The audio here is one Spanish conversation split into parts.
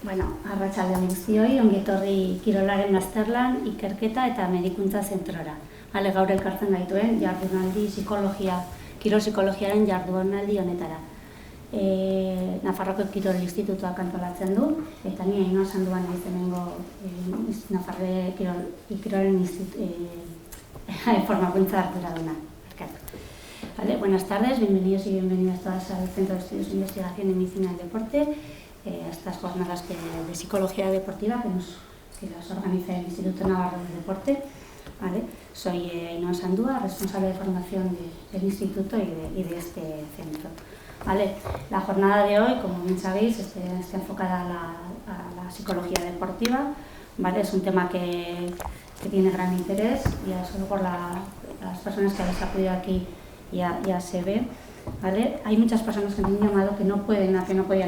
Bueno, arratsaldeon guztioi, ongi etorri kirolaren azterlan, ikerketa eta medikuntza zentrora. Gaur elkartzen gaituen jardunaldi kirol psikologiaren jardunaldi honetara. Nafarroko Kirol Institutuak antolatzen du, eta ni Ainhoa Sanduan naizenengo Nafarre Kirolen formakuntza arduraduna. Buenas tardes, bienvenidos y bienvenidas todas al Centro de Estudios de Investigación en Medicina y Deporte, a estas jornadas de psicología deportiva que las organiza el Instituto Navarro de Deporte. Soy Ainhoa Sandúa, responsable de formación del instituto y de este centro. La jornada de hoy, como bien sabéis, está enfocada a la psicología deportiva. Es un tema que tiene gran interés, ya solo por las personas que habéis acudido aquí ya se ve. Hay muchas personas que me han llamado que no podían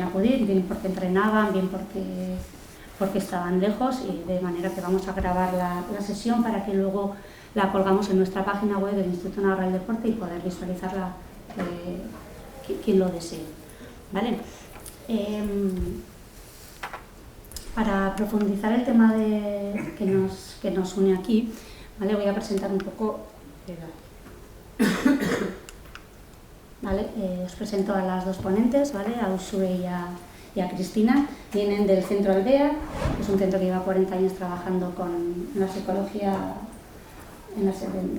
acudir, bien porque entrenaban, bien porque estaban lejos, y de manera que vamos a grabar la sesión para que luego la colgamos en nuestra página web del Instituto Navarro del Deporte y poder visualizarla quien lo desee. Para profundizar el tema que nos une aquí, voy a presentar un poco. Os presento a las dos ponentes, a Uxue y a Cristina. Vienen del Centro Aldea, que es un centro que lleva 40 años trabajando con la psicología, en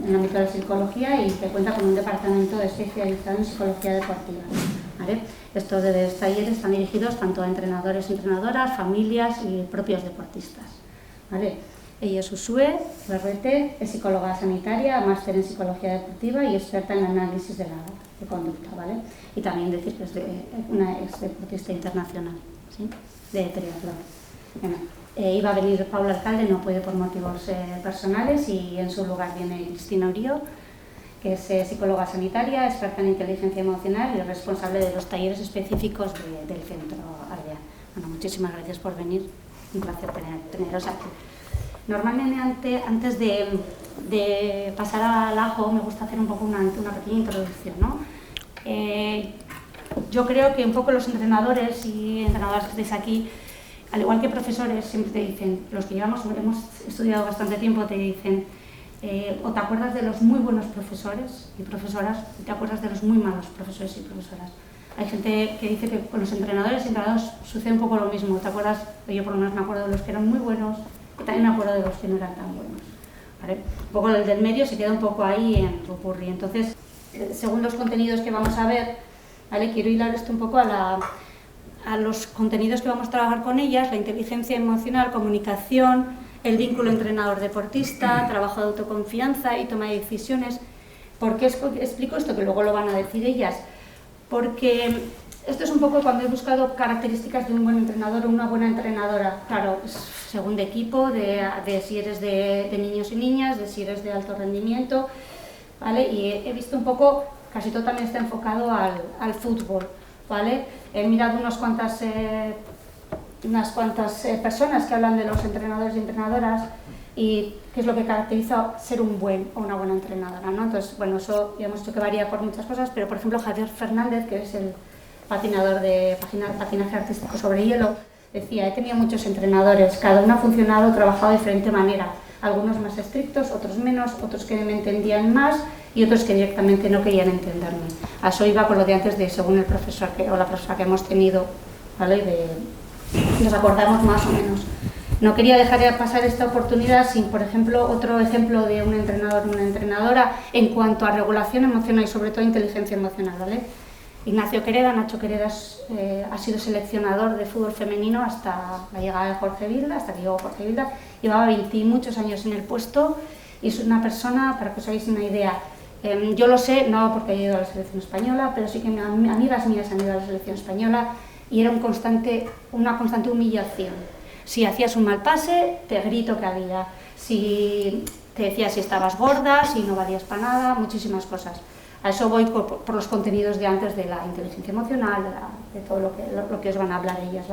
el ámbito de la psicología, y que cuenta con un departamento especializado en psicología deportiva. Estos talleres están dirigidos tanto a entrenadores y entrenadoras, familias y propios deportistas. Ella es Uxue Berrete, es psicóloga sanitaria, máster en psicología deportiva y experta en análisis de conducta. Y también decir que es una ex deportista internacional, ¿sí? De triatlón. Iba a venir Paula Alcalde, no puede por motivos personales, y en su lugar viene Cristina Urío, que es psicóloga sanitaria, experta en inteligencia emocional y responsable de los talleres específicos del Centro Aldea. Muchísimas gracias por venir, un placer teneros aquí. Normalmente, antes de pasar al ajo, me gusta hacer un poco una pequeña introducción, ¿no? Yo creo que un poco los entrenadores y entrenadoras que estáis aquí, al igual que profesores, siempre te dicen, los que hemos estudiado bastante tiempo, te dicen, o te acuerdas de los muy buenos profesores y profesoras, y te acuerdas de los muy malos profesores y profesoras. Hay gente que dice que con los entrenadores y entrenadoras sucede un poco lo mismo. ¿Te acuerdas? Yo por lo menos me acuerdo de los que eran muy buenos, y también me acuerdo de los que no eran tan buenos. Un poco el del medio se queda un poco ahí en popurrí. Entonces, según los contenidos que vamos a ver, quiero hilar esto un poco a los contenidos que vamos a trabajar con ellas: la inteligencia emocional, comunicación, el vínculo entrenador-deportista, trabajo de autoconfianza y toma de decisiones. ¿Por qué explico esto? Que luego lo van a decir ellas. Porque esto es un poco cuando he buscado características de un buen entrenador o una buena entrenadora. Claro, según de equipo, de si eres de niños y niñas, de si eres de alto rendimiento, y he visto un poco, casi todo también está enfocado al fútbol, He mirado unas cuantas personas que hablan de los entrenadores y entrenadoras y qué es lo que caracteriza ser un buen o una buena entrenadora, ¿no? Entonces, bueno, eso ya hemos dicho que varía por muchas cosas, pero por ejemplo Javier Fernández, que es el patinador de patinaje artístico sobre hielo, decía: he tenido muchos entrenadores, cada uno ha funcionado, trabajado de diferente manera, algunos más estrictos, otros menos, otros que me entendían más y otros que directamente no querían entenderme. A eso iba con lo de antes, de según el profesor o la profesora que hemos tenido, nos acordamos más o menos. No quería dejar de pasar esta oportunidad sin, por ejemplo, otro ejemplo de un entrenador o una entrenadora en cuanto a regulación emocional y sobre todo inteligencia emocional. Ignacio Quereda, Nacho Quereda, ha sido seleccionador de fútbol femenino hasta la llegada de Jorge Vilda, hasta que llegó Jorge Vilda. Llevaba 20 y muchos años en el puesto y es una persona, para que os hagáis una idea, yo lo sé, no porque he ido a la selección española, pero sí que amigas mías han ido a la selección española y era una constante humillación. Si hacías un mal pase, te grito que había. Si te decía si estabas gorda, si no valías para nada, muchísimas cosas. A eso voy por los contenidos de antes de la inteligencia emocional, de todo lo que os van a hablar ellas,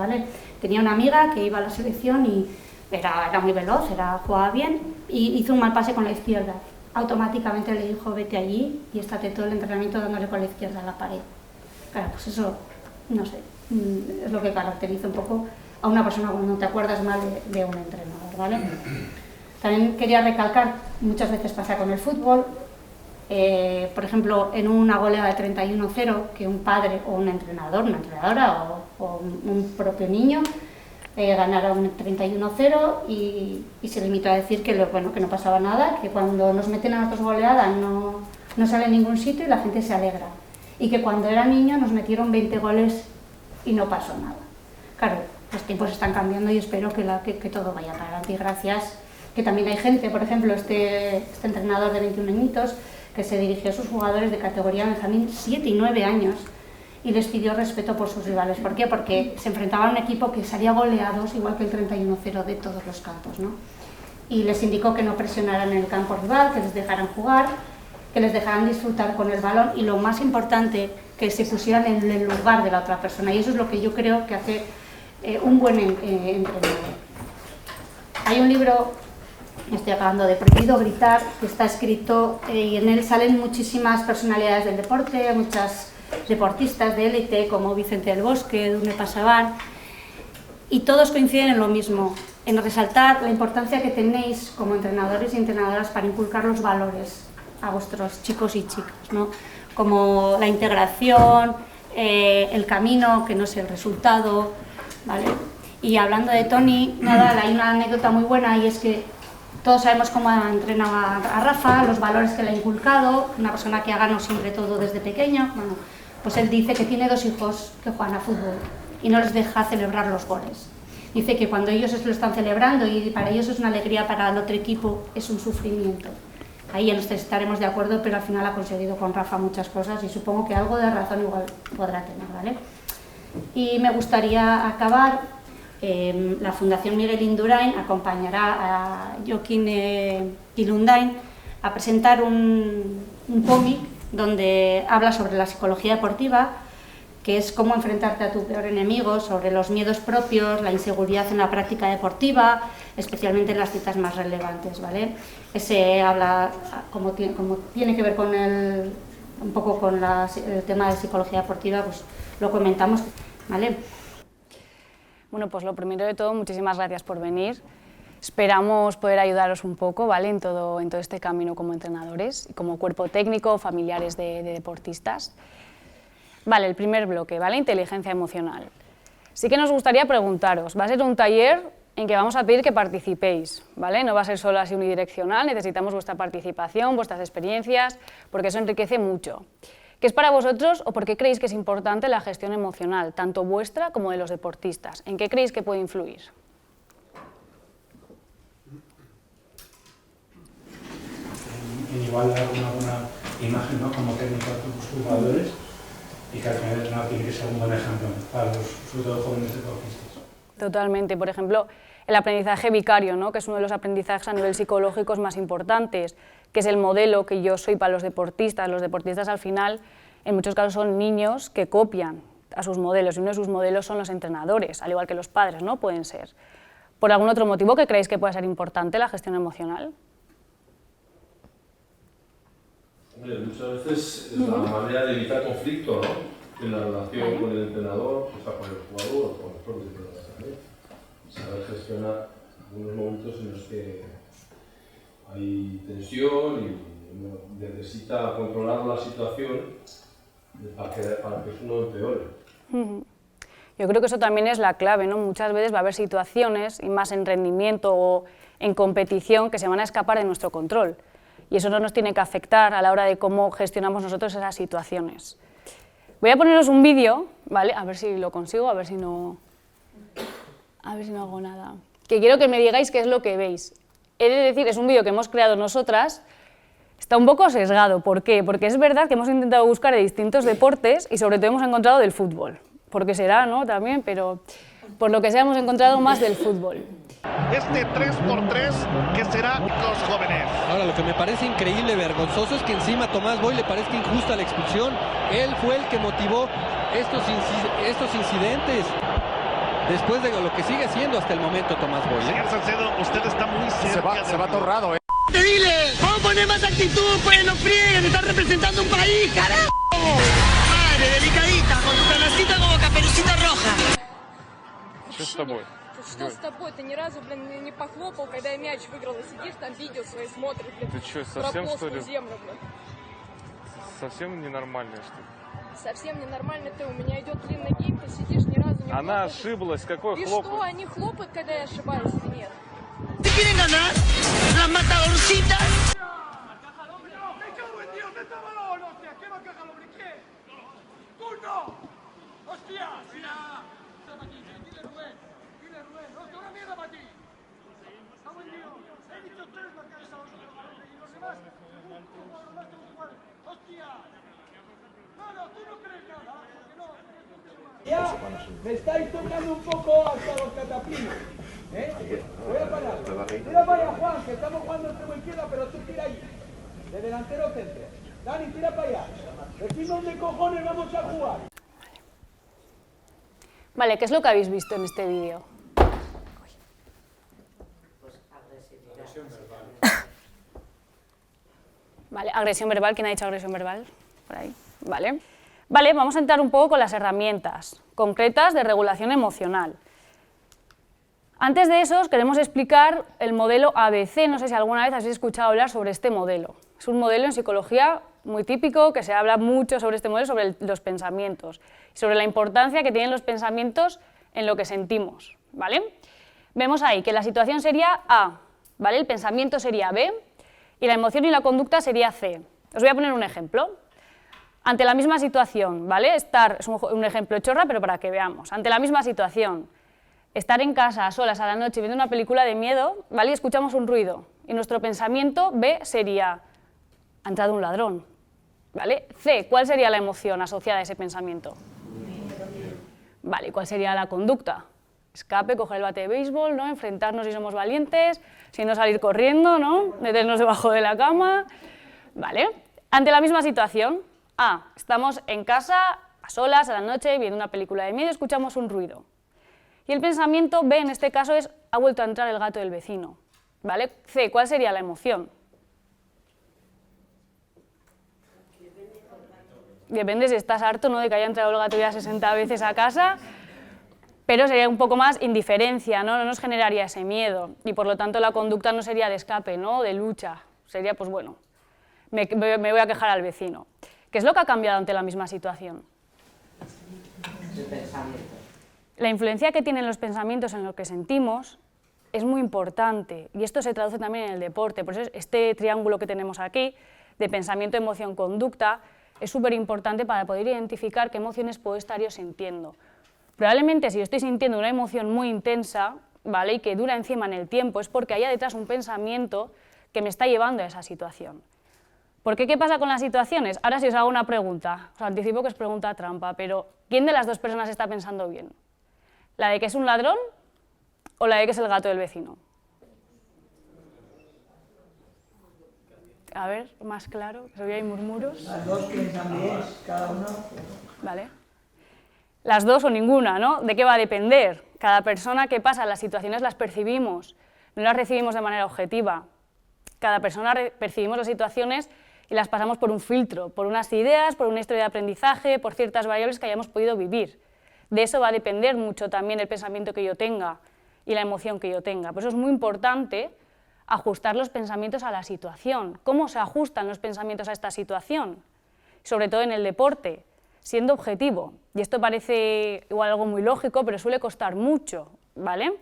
Tenía una amiga que iba a la selección y era muy veloz, jugaba bien, y hizo un mal pase con la izquierda. Automáticamente le dijo: vete allí y estate todo el entrenamiento dándole con la izquierda a la pared. Claro, pues eso, no sé, es lo que caracteriza un poco a una persona cuando te acuerdas mal de un entrenador, ¿vale? También quería recalcar, muchas veces pasa con el fútbol, por ejemplo, en una goleada de 31-0, que un padre o un entrenador, una entrenadora o un propio niño ganara un 31-0 y se limitó a decir que, bueno, que no pasaba nada, que cuando nos meten a nosotros goleadas no sale en ningún sitio y la gente se alegra. Y que cuando era niño nos metieron 20 goles y no pasó nada. Claro, los tiempos están cambiando y espero que todo vaya para adelante y gracias. Que también hay gente, por ejemplo, este entrenador de 21 añitos que se dirigió a sus jugadores de categoría Benjamín 7 y 9 años y les pidió respeto por sus rivales. ¿Por qué? Porque se enfrentaba a un equipo que salía goleados igual que el 31-0 de todos los campos, ¿no? Y les indicó que no presionaran en el campo rival, que les dejaran jugar, que les dejaran disfrutar con el balón y lo más importante, que se pusieran en el lugar de la otra persona. Y eso es lo que yo creo que hace un buen entrenador. Hay un libro, estoy acabando, de Prohibido gritar, que está escrito y en él salen muchísimas personalidades del deporte, muchas deportistas de élite como Vicente del Bosque, Dune Pasavar, y todos coinciden en lo mismo, en resaltar la importancia que tenéis como entrenadores y entrenadoras para inculcar los valores a vuestros chicos y chicas, ¿no? Como la integración, el camino, que no es el resultado, ¿vale? Y hablando de Toni, nada, hay una anécdota muy buena y es que todos sabemos cómo ha entrenado a Rafa, los valores que le ha inculcado, una persona que ha ganado siempre todo desde pequeño. Bueno, pues él dice que tiene 2 hijos que juegan a fútbol y no les deja celebrar los goles. Dice que cuando ellos lo están celebrando y para ellos es una alegría, para el otro equipo es un sufrimiento. Ahí ya no estaremos de acuerdo, pero al final ha conseguido con Rafa muchas cosas y supongo que algo de razón igual podrá tener, ¿vale? Y me gustaría acabar, la Fundación Miguel Indurain acompañará a Joaquín Ilundain a presentar un cómic donde habla sobre la psicología deportiva, que es cómo enfrentarte a tu peor enemigo, sobre los miedos propios, la inseguridad en la práctica deportiva, especialmente en las citas más relevantes, ¿vale? Ese habla, como tiene que ver con un poco con el tema de psicología deportiva, pues lo comentamos, ¿vale? Bueno, pues lo primero de todo, muchísimas gracias por venir. Esperamos poder ayudaros un poco, ¿vale? en todo este camino como entrenadores, como cuerpo técnico, familiares de deportistas. Vale, el primer bloque, ¿vale? Inteligencia emocional. Sí que nos gustaría preguntaros, va a ser un taller en que vamos a pedir que participéis, ¿vale? No va a ser solo así unidireccional, necesitamos vuestra participación, vuestras experiencias, porque eso enriquece mucho. ¿Qué es para vosotros o por qué creéis que es importante la gestión emocional, tanto vuestra como de los deportistas? ¿En qué creéis que puede influir? En igual dar una buena imagen, ¿no? Como técnico a tus jugadores y que al final el entrenador tiene que ser un buen ejemplo para los, sobre todo, jóvenes deportistas. Totalmente. Por ejemplo, el aprendizaje vicario, ¿no? Que es uno de los aprendizajes a nivel psicológico más importantes, que es el modelo que yo soy para los deportistas. Los deportistas al final, en muchos casos, son niños que copian a sus modelos y uno de sus modelos son los entrenadores, al igual que los padres, ¿no? Pueden ser. ¿Por algún otro motivo que creéis que pueda ser importante la gestión emocional? Hombre, muchas veces es la manera de evitar conflicto, ¿no? En la relación con el entrenador, o sea, con el jugador o con los propios entrenadores también. Saber gestionar algunos momentos en los que hay tensión y uno necesita controlar la situación para que eso no empeore. Yo creo que eso también es la clave, ¿no? Muchas veces va a haber situaciones, y más en rendimiento o en competición, que se van a escapar de nuestro control. Y eso no nos tiene que afectar a la hora de cómo gestionamos nosotros esas situaciones. Voy a poneros un vídeo, ¿vale? A ver si lo consigo, a ver si no hago nada. Que quiero que me digáis qué es lo que veis. He de decir, es un vídeo que hemos creado nosotras, está un poco sesgado. ¿Por qué? Porque es verdad que hemos intentado buscar de distintos deportes y sobre todo hemos encontrado del fútbol. Porque será, ¿no? También, pero por lo que sea hemos encontrado más del fútbol. Este 3x3 que será los jóvenes. Ahora, lo que me parece increíble, vergonzoso, es que encima a Tomás Boy le parezca injusta la expulsión. Él fue el que motivó estos incidentes. Después de lo que sigue siendo hasta el momento Tomás Boy. Señor Salcedo, usted está muy cerca. Se va atorrado, Dile, vamos a poner más actitud, pues no frieguen, están representando un país, carajo. Madre, delicadita, con tu canacita como Caperucita Roja. Что с тобой? Что с тобой? Ты ни разу, блин, не похлопал, когда я мяч выиграла. Сидишь там, видео свои смотришь, блин. Ты что, совсем, про что ли? землю, блин. Совсем ненормальная, что ли? Совсем ненормально ты. У меня идет длинный гейм, ты сидишь, ни разу не Она хлопаешь. ошиблась, какой И хлопок? что, они хлопают, когда я ошибаюсь или нет? ¿Te quieren ganar? ¿La matadorcita? Ya me estáis tocando un poco hasta los cataplines. Voy a parar. Tira para allá, Juan, que estamos jugando extremo izquierda, pero tú tira ahí. De delantero centro. Dani, tira para allá. Decid dónde cojones vamos a jugar. Vale, ¿qué es lo que habéis visto en este vídeo? Vale, agresión verbal, ¿quién ha dicho agresión verbal? Por ahí, vale. Vale, vamos a entrar un poco con las herramientas concretas de regulación emocional. Antes de eso, os queremos explicar el modelo ABC, no sé si alguna vez habéis escuchado hablar sobre este modelo. Es un modelo en psicología muy típico, que se habla mucho sobre este modelo, sobre los pensamientos, y sobre la importancia que tienen los pensamientos en lo que sentimos, ¿vale? Vemos ahí que la situación sería A, ¿vale? El pensamiento sería B, y la emoción y la conducta sería C. Os voy a poner un ejemplo. Ante la misma situación, ¿vale? Es un ejemplo chorra, pero para que veamos. Ante la misma situación, estar en casa a solas a la noche viendo una película de miedo, ¿vale? Y escuchamos un ruido, y nuestro pensamiento B sería, ha entrado un ladrón, ¿vale? C, ¿cuál sería la emoción asociada a ese pensamiento? Vale, ¿y cuál sería la conducta? Escape, coger el bate de béisbol, ¿no? Enfrentarnos si somos valientes, si no salir corriendo, ¿no? Meternos debajo de la cama, ¿vale? Ante la misma situación, A, estamos en casa a solas a la noche viendo una película de miedo y escuchamos un ruido. Y el pensamiento B en este caso es, ha vuelto a entrar el gato del vecino, ¿vale? C, ¿cuál sería la emoción? Depende si estás harto, ¿no?, de que haya entrado el gato ya 60 veces a casa, pero sería un poco más indiferencia, ¿no? No nos generaría ese miedo, y por lo tanto la conducta no sería de escape, ¿no?, de lucha, sería, pues bueno, me voy a quejar al vecino. ¿Qué es lo que ha cambiado ante la misma situación? El pensamiento. La influencia que tienen los pensamientos en lo que sentimos es muy importante, y esto se traduce también en el deporte. Por eso este triángulo que tenemos aquí, de pensamiento, emoción, conducta, es súper importante para poder identificar qué emociones puedo estar yo sintiendo. Probablemente si yo estoy sintiendo una emoción muy intensa, ¿vale?, y que dura encima en el tiempo, es porque haya detrás un pensamiento que me está llevando a esa situación. ¿Por qué? ¿Qué pasa con las situaciones? Ahora sí os hago una pregunta, os anticipo que es pregunta trampa, pero ¿quién de las dos personas está pensando bien? ¿La de que es un ladrón o la de que es el gato del vecino? A ver, más claro, que hoy hay murmuros. Las dos piensan bien, cada uno. Vale. Las dos o ninguna, ¿no? ¿De qué va a depender? Cada persona que pasa, las situaciones las percibimos, no las recibimos de manera objetiva. Cada persona percibimos las situaciones y las pasamos por un filtro, por unas ideas, por una historia de aprendizaje, por ciertas variables que hayamos podido vivir. De eso va a depender mucho también el pensamiento que yo tenga y la emoción que yo tenga. Por eso es muy importante ajustar los pensamientos a la situación. ¿Cómo se ajustan los pensamientos a esta situación? Sobre todo en el deporte, siendo objetivo. Y esto parece igual algo muy lógico, pero suele costar mucho, ¿vale?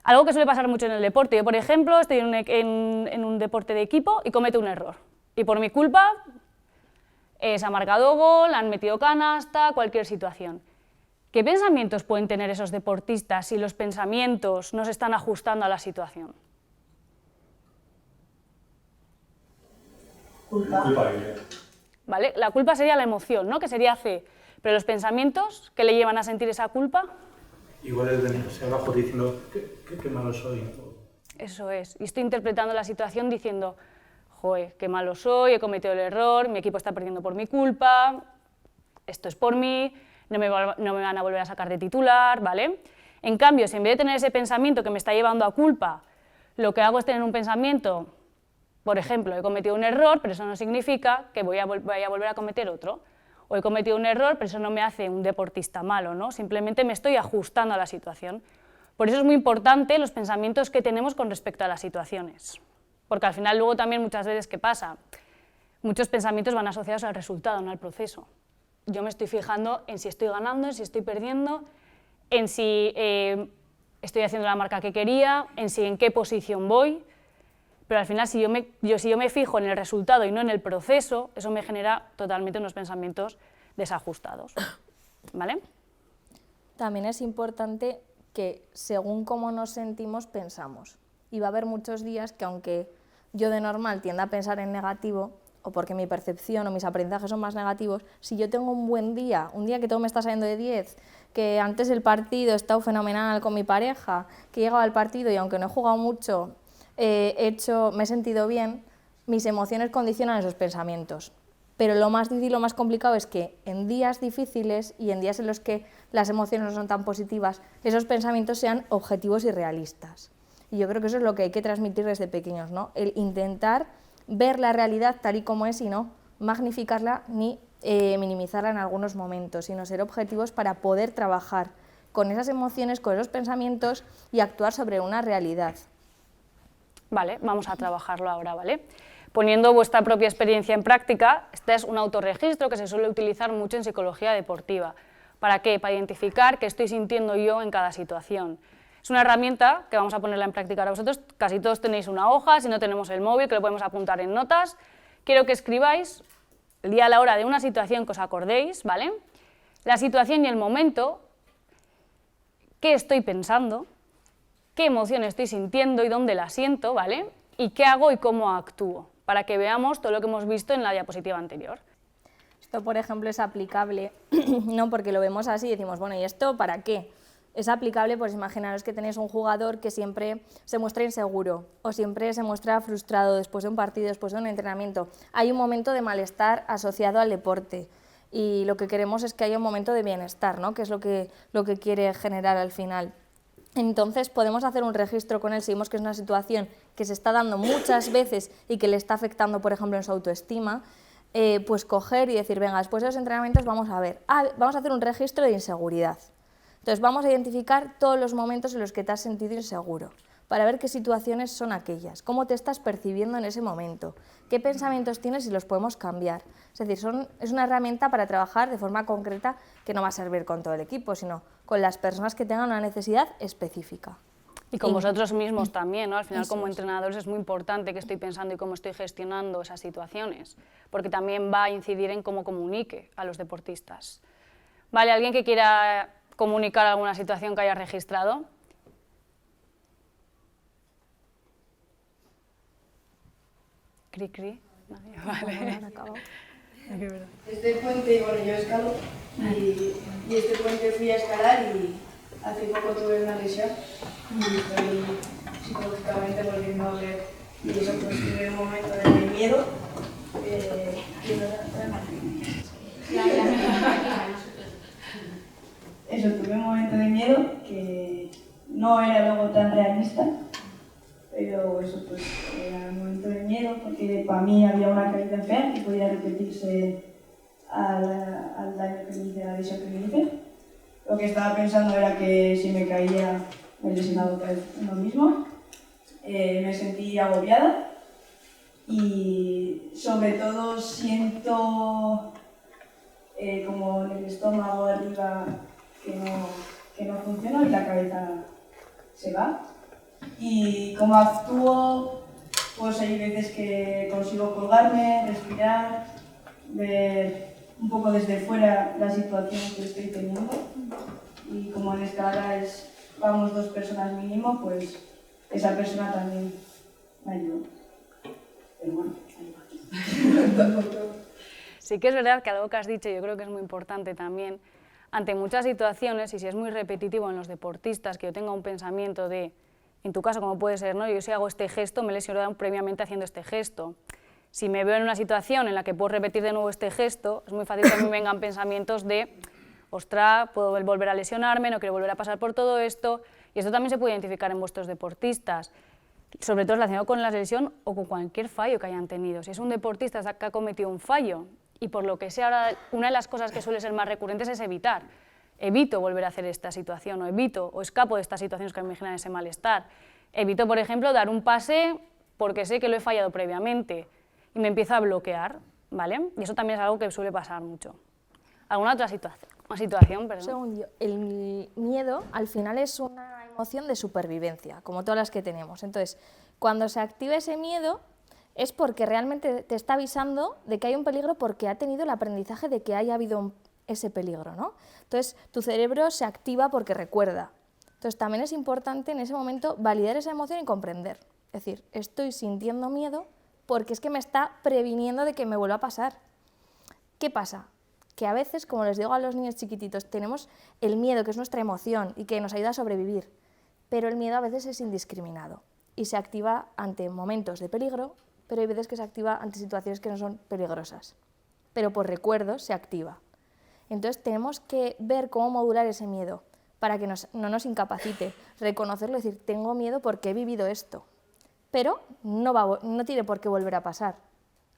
Algo que suele pasar mucho en el deporte. Yo, por ejemplo, estoy en un deporte de equipo y cometo un error. Y por mi culpa se ha marcado gol, han metido canasta, cualquier situación. ¿Qué pensamientos pueden tener esos deportistas si los pensamientos no se están ajustando a la situación? Culpa. ¿Vale? La culpa sería la emoción, ¿no?, que sería C. Pero los pensamientos que le llevan a sentir esa culpa... Igual es venirse abajo diciendo qué malo soy. Eso es. Y estoy interpretando la situación diciendo, joder, qué malo soy, he cometido el error, mi equipo está perdiendo por mi culpa, esto es por mí, no me van a volver a sacar de titular, ¿vale? En cambio, si en vez de tener ese pensamiento que me está llevando a culpa, lo que hago es tener un pensamiento, por ejemplo, he cometido un error, pero eso no significa que vaya a volver a cometer otro. O he cometido un error, pero eso no me hace un deportista malo, ¿no? Simplemente me estoy ajustando a la situación. Por eso es muy importante los pensamientos que tenemos con respecto a las situaciones, porque al final luego también muchas veces, ¿qué pasa? Muchos pensamientos van asociados al resultado, no al proceso. Yo me estoy fijando en si estoy ganando, en si estoy perdiendo, en si estoy haciendo la marca que quería, en qué posición voy, pero al final si yo me fijo en el resultado y no en el proceso, eso me genera totalmente unos pensamientos desajustados, ¿vale? También es importante que según cómo nos sentimos, pensamos. Y va a haber muchos días que aunque yo de normal tienda a pensar en negativo, o porque mi percepción o mis aprendizajes son más negativos, si yo tengo un buen día, un día que todo me está saliendo de 10, que antes del partido he estado fenomenal con mi pareja, que he llegado al partido y aunque no he jugado mucho, me he sentido bien, mis emociones condicionan esos pensamientos. Pero lo más difícil, lo más complicado es que en días difíciles y en días en los que las emociones no son tan positivas, esos pensamientos sean objetivos y realistas. Y yo creo que eso es lo que hay que transmitir desde pequeños, ¿no? El intentar ver la realidad tal y como es y no magnificarla ni minimizarla en algunos momentos, sino ser objetivos para poder trabajar con esas emociones, con esos pensamientos y actuar sobre una realidad. Vale, vamos a trabajarlo ahora, ¿vale? Poniendo vuestra propia experiencia en práctica, este es un autorregistro que se suele utilizar mucho en psicología deportiva. ¿Para qué? Para identificar qué estoy sintiendo yo en cada situación. Es una herramienta que vamos a ponerla en práctica ahora vosotros. Casi todos tenéis una hoja, si no tenemos el móvil, que lo podemos apuntar en notas. Quiero que escribáis el día a la hora de una situación que os acordéis, ¿vale? La situación y el momento, qué estoy pensando, qué emoción estoy sintiendo y dónde la siento, ¿vale? Y qué hago y cómo actúo, para que veamos todo lo que hemos visto en la diapositiva anterior. Esto, por ejemplo, es aplicable, ¿no? Porque lo vemos así y decimos, bueno, ¿y esto para qué? Es aplicable, pues imaginaros que tenéis un jugador que siempre se muestra inseguro o siempre se muestra frustrado después de un partido, después de un entrenamiento. Hay un momento de malestar asociado al deporte y lo que queremos es que haya un momento de bienestar, ¿no? Que es lo que quiere generar al final. Entonces podemos hacer un registro con él si vemos que es una situación que se está dando muchas veces y que le está afectando, por ejemplo, en su autoestima, pues coger y decir, venga, después de los entrenamientos vamos a hacer un registro de inseguridad. Entonces vamos a identificar todos los momentos en los que te has sentido inseguro, para ver qué situaciones son aquellas, cómo te estás percibiendo en ese momento, qué pensamientos tienes y los podemos cambiar. Es decir, es una herramienta para trabajar de forma concreta que no va a servir con todo el equipo, sino con las personas que tengan una necesidad específica. Y con vosotros mismos también, ¿no? Al final, como entrenadores, es muy importante qué estoy pensando y cómo estoy gestionando esas situaciones, porque también va a incidir en cómo comunique a los deportistas. Vale, ¿alguien que quiera comunicar alguna situación que haya registrado? Cri, cri. Vale. Este puente, bueno, yo escalo y este puente fui a escalar y hace poco tuve una lesión y estoy psicológicamente volviendo a ver y eso pues tuve un momento de miedo. Eso, tuve un momento de miedo que no era luego tan realista, pero eso pues era un momento de miedo porque para mí había una caída fea que podía repetirse al daño que me hice, a la lesión que me hice. Lo que estaba pensando era que si me caía me lesionaba otra vez en lo mismo. Me sentí agobiada y sobre todo siento como en el estómago arriba que no funciona y la cabeza se va. Y como actúo, pues hay veces que consigo colgarme, respirar, ver un poco desde fuera la situación que estoy teniendo. Y como en escalada vamos 2 personas mínimo, pues esa persona también me ayuda. Pero bueno, Sí que es verdad que algo que has dicho yo creo que es muy importante también, ante muchas situaciones, y si es muy repetitivo en los deportistas, que yo tenga un pensamiento de, en tu caso como puede ser, ¿no? Yo si hago este gesto me he lesionado previamente haciendo este gesto. Si me veo en una situación en la que puedo repetir de nuevo este gesto, es muy fácil que a mí me vengan pensamientos de, ostras, puedo volver a lesionarme, no quiero volver a pasar por todo esto, y esto también se puede identificar en vuestros deportistas, sobre todo relacionado con la lesión o con cualquier fallo que hayan tenido. Si es un deportista que ha cometido un fallo, y por lo que sea ahora, una de las cosas que suele ser más recurrentes es evitar evito volver a hacer esta situación, o evito o escapo de estas situaciones que me generan ese malestar. Evito, por ejemplo, dar un pase porque sé que lo he fallado previamente y me empiezo a bloquear, ¿vale? Y eso también es algo que suele pasar mucho. ¿Alguna otra situación? Perdón. Según yo, el miedo al final es una emoción de supervivencia, como todas las que tenemos. Entonces, cuando se activa ese miedo es porque realmente te está avisando de que hay un peligro porque ha tenido el aprendizaje de que haya habido ese peligro, ¿no? Entonces, tu cerebro se activa porque recuerda. Entonces, también es importante en ese momento validar esa emoción y comprender. Es decir, estoy sintiendo miedo porque es que me está previniendo de que me vuelva a pasar. ¿Qué pasa? Que a veces, como les digo a los niños chiquititos, tenemos el miedo, que es nuestra emoción y que nos ayuda a sobrevivir, pero el miedo a veces es indiscriminado y se activa ante momentos de peligro, pero hay veces que se activa ante situaciones que no son peligrosas, pero por recuerdos se activa. Entonces tenemos que ver cómo modular ese miedo para que no nos incapacite, reconocerlo y decir, tengo miedo porque he vivido esto, pero no tiene por qué volver a pasar.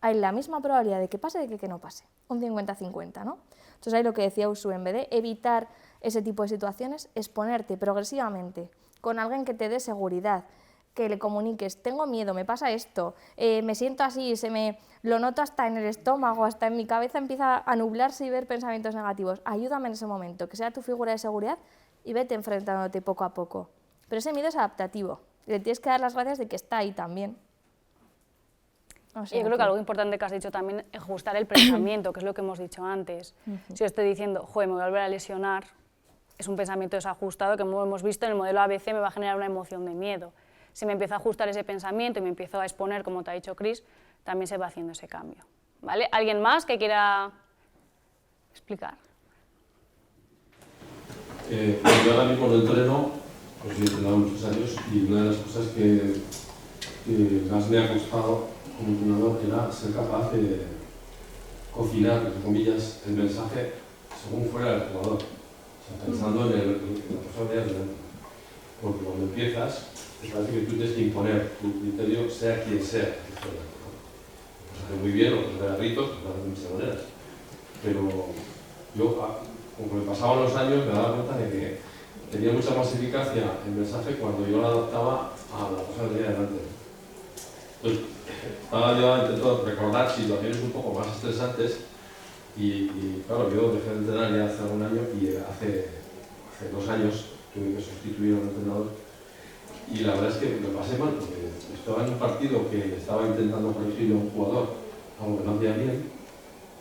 Hay la misma probabilidad de que pase y de que no pase, un 50-50, ¿no? Entonces ahí lo que decía Usu, en vez de evitar ese tipo de situaciones, es ponerte progresivamente con alguien que te dé seguridad, que le comuniques, tengo miedo, me pasa esto, me siento así, lo noto hasta en el estómago, hasta en mi cabeza empieza a nublarse y ver pensamientos negativos. Ayúdame en ese momento, que sea tu figura de seguridad y vete enfrentándote poco a poco. Pero ese miedo es adaptativo y le tienes que dar las gracias de que está ahí también. O sea, yo creo que algo importante que has dicho también es ajustar el pensamiento, que es lo que hemos dicho antes. Si yo estoy diciendo, joder, me voy a volver a lesionar, es un pensamiento desajustado que, como hemos visto en el modelo ABC, me va a generar una emoción de miedo. Si me empiezo a ajustar ese pensamiento y me empiezo a exponer, como te ha dicho Chris, también se va haciendo ese cambio. ¿Vale? ¿Alguien más que quiera explicar? Yo ahora mismo lo entreno, pues he entrenado muchos años, y una de las cosas que más me ha costado como entrenador era ser capaz de cocinar, entre comillas, el mensaje según fuera el jugador, o sea, pensando en la persona de adelante. Porque cuando empiezas, te parece que tú tienes que imponer tu criterio, sea quien sea. Pues hace muy bien, otros de garritos, pues hace de muchas maneras. Pero yo, como me pasaban los años, me daba cuenta de que tenía mucha más eficacia el mensaje cuando yo lo adaptaba a la persona que tenía delante. Entonces, estaba yo intentando recordar situaciones un poco más estresantes y claro, yo dejé de entrenar ya hace algún año y hace 2 años tuve que sustituir a un entrenador y la verdad es que me pasé mal porque estaba en un partido que estaba intentando corregirle a un jugador algo que no hacía bien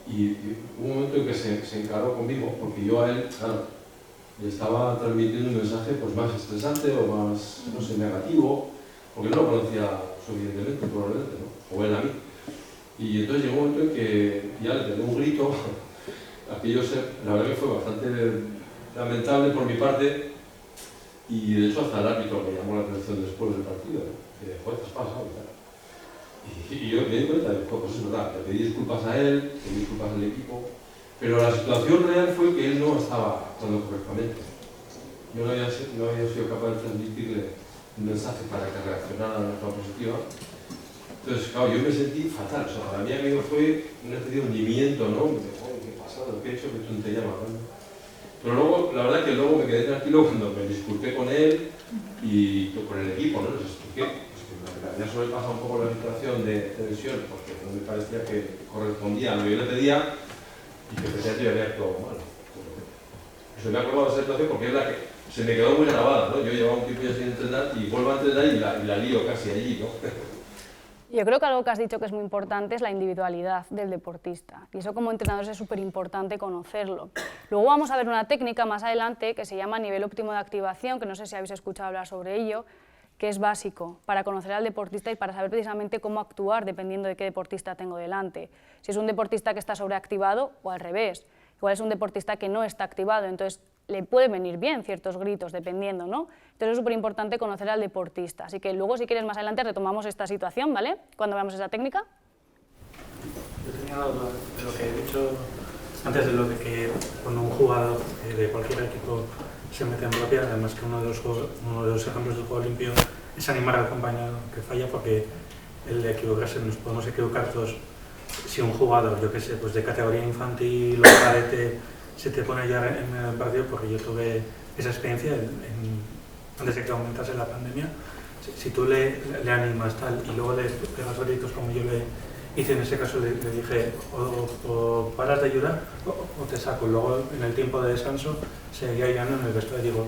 y hubo un momento en que se encaró conmigo porque yo a él, claro, le estaba transmitiendo un mensaje pues más estresante o más, no sé, negativo, porque no lo conocía suficientemente, probablemente, ¿no? O él a mí. Y entonces llegó un momento en que ya le pegué un grito, aquello la verdad que fue bastante lamentable por mi parte, y de hecho hasta el árbitro me llamó la atención después del partido, ¿no? Que joder, te has pasado, ¿verdad? Y yo me di cuenta de que pues es verdad, le pedí disculpas a él, le pedí disculpas al equipo, pero la situación real fue que él no estaba actuando correctamente. Yo no había sido capaz de transmitirle un mensaje para que reaccionara de una forma positiva. Entonces, claro, yo me sentí fatal. O sea, para mí aquello fue una especie de hundimiento, ¿no? Me dije, joder, ¿qué pasa? ¿Qué he hecho? ¿Qué tontería más grande? Pero luego, la verdad es que luego me quedé tranquilo cuando me disculpé con él y con el equipo, ¿no? Les expliqué pues, que me había sobrepasado un poco la situación de tensión porque no me parecía que correspondía a lo que yo le pedía y que precisamente yo había actuado mal. Eso me ha acordado de esa situación porque es la que se me quedó muy grabada, ¿no? Yo llevaba un tiempo ya sin entrenar y vuelvo a entrenar y la lío casi allí, ¿no? Yo creo que algo que has dicho que es muy importante es la individualidad del deportista. Y eso como entrenadores es súper importante conocerlo. Luego vamos a ver una técnica más adelante que se llama nivel óptimo de activación, que no sé si habéis escuchado hablar sobre ello, que es básico para conocer al deportista y para saber precisamente cómo actuar dependiendo de qué deportista tengo delante. Si es un deportista que está sobreactivado o al revés. Igual es un deportista que no está activado, entonces le pueden venir bien ciertos gritos, dependiendo, ¿no? Entonces es súper importante conocer al deportista. Así que luego, si quieres, más adelante retomamos esta situación, ¿vale? Cuando veamos esa técnica. Yo tenía la duda de lo que he dicho antes, de lo de que cuando un jugador de cualquier equipo se mete en propia, además que uno de los ejemplos del juego limpio es animar al compañero que falla, porque el de equivocarse, nos podemos equivocar todos. Si un jugador, yo qué sé, pues de categoría infantil o cadete, se te pone a llorar en medio del partido, porque yo tuve esa experiencia antes de que aumentase la pandemia. Si tú le animas tal y luego le pegas gritos como yo le hice en ese caso, le dije o paras de llorar o te saco. Luego en el tiempo de descanso seguía llorando en el vestuario y digo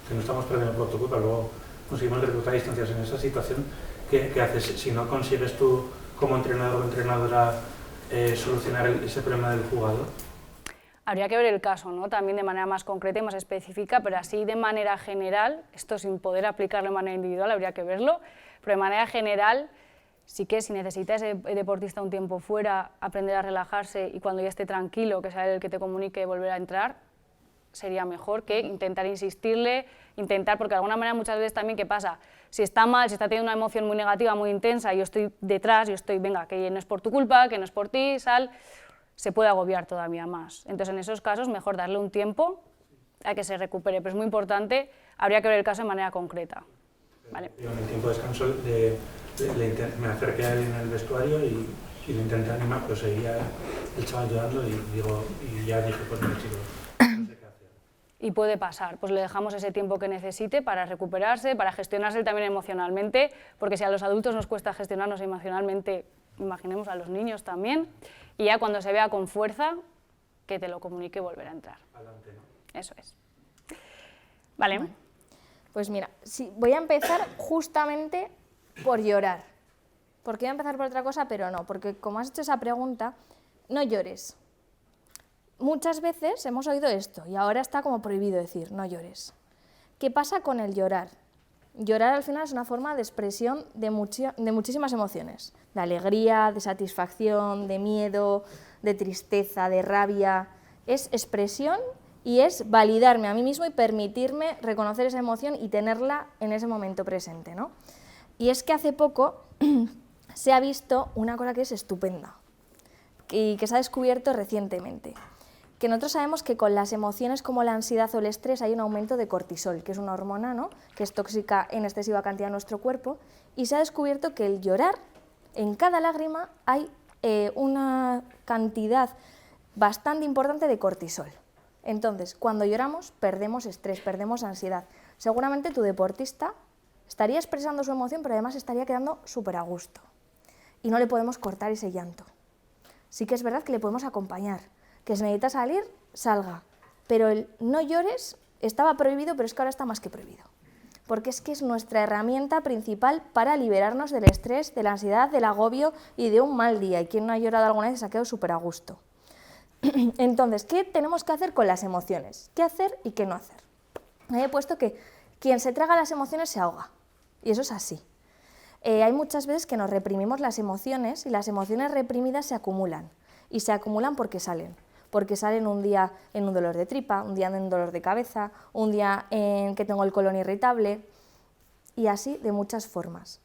que no estamos perdiendo por tu culpa. Luego conseguimos reclutar distancias en esa situación. ¿Qué haces? Si no consigues tú como entrenador o entrenadora solucionar ese problema del jugador. Habría que ver el caso, ¿no? También de manera más concreta y más específica, pero así de manera general, esto sin poder aplicarlo de manera individual, habría que verlo, pero de manera general sí que si necesita ese deportista un tiempo fuera, aprender a relajarse y cuando ya esté tranquilo, que sea el que te comunique volver a entrar, sería mejor que intentar insistirle, porque de alguna manera muchas veces también, ¿qué pasa? Si está mal, si está teniendo una emoción muy negativa, muy intensa, y yo estoy detrás, venga, que no es por tu culpa, que no es por ti, sal, se puede agobiar todavía más. Entonces, en esos casos, mejor darle un tiempo a que se recupere, pero es muy importante, habría que ver el caso de manera concreta. ¿Vale? Yo en el tiempo de descanso me acerqué a él en el vestuario y le intenté animar, pero seguía el chaval llorando y ya dije, pues mira, chico, no sé qué hacer. Y puede pasar, pues le dejamos ese tiempo que necesite para recuperarse, para gestionarse también emocionalmente, porque si a los adultos nos cuesta gestionarnos emocionalmente, imaginemos a los niños también, y ya cuando se vea con fuerza, que te lo comunique y volver a entrar. Adelante, ¿no? Eso es. Vale. Pues mira, voy a empezar justamente por llorar. Porque iba a empezar por otra cosa, pero no, porque como has hecho esa pregunta, no llores. Muchas veces hemos oído esto y ahora está como prohibido decir, no llores. ¿Qué pasa con el llorar? Llorar al final es una forma de expresión de muchísimas emociones, de alegría, de satisfacción, de miedo, de tristeza, de rabia. Es expresión y es validarme a mí mismo y permitirme reconocer esa emoción y tenerla en ese momento presente, ¿no? Y es que hace poco se ha visto una cosa que es estupenda y que se ha descubierto recientemente, que nosotros sabemos que con las emociones como la ansiedad o el estrés hay un aumento de cortisol, que es una hormona, ¿no?, que es tóxica en excesiva cantidad en nuestro cuerpo, y se ha descubierto que el llorar, en cada lágrima hay una cantidad bastante importante de cortisol. Entonces, cuando lloramos, perdemos estrés, perdemos ansiedad. Seguramente tu deportista estaría expresando su emoción, pero además estaría quedando súper a gusto. Y no le podemos cortar ese llanto. Sí que es verdad que le podemos acompañar, que si necesita salir, salga. Pero el no llores estaba prohibido, pero es que ahora está más que prohibido. Porque es que es nuestra herramienta principal para liberarnos del estrés, de la ansiedad, del agobio y de un mal día. Y quien no ha llorado alguna vez se ha quedado súper a gusto. Entonces, ¿qué tenemos que hacer con las emociones? ¿Qué hacer y qué no hacer? Me he puesto que quien se traga las emociones se ahoga. Y eso es así. Hay muchas veces que nos reprimimos las emociones y las emociones reprimidas se acumulan. Y se acumulan porque salen. Porque salen un día en un dolor de tripa, un día en un dolor de cabeza, un día en que tengo el colon irritable, y así de muchas formas.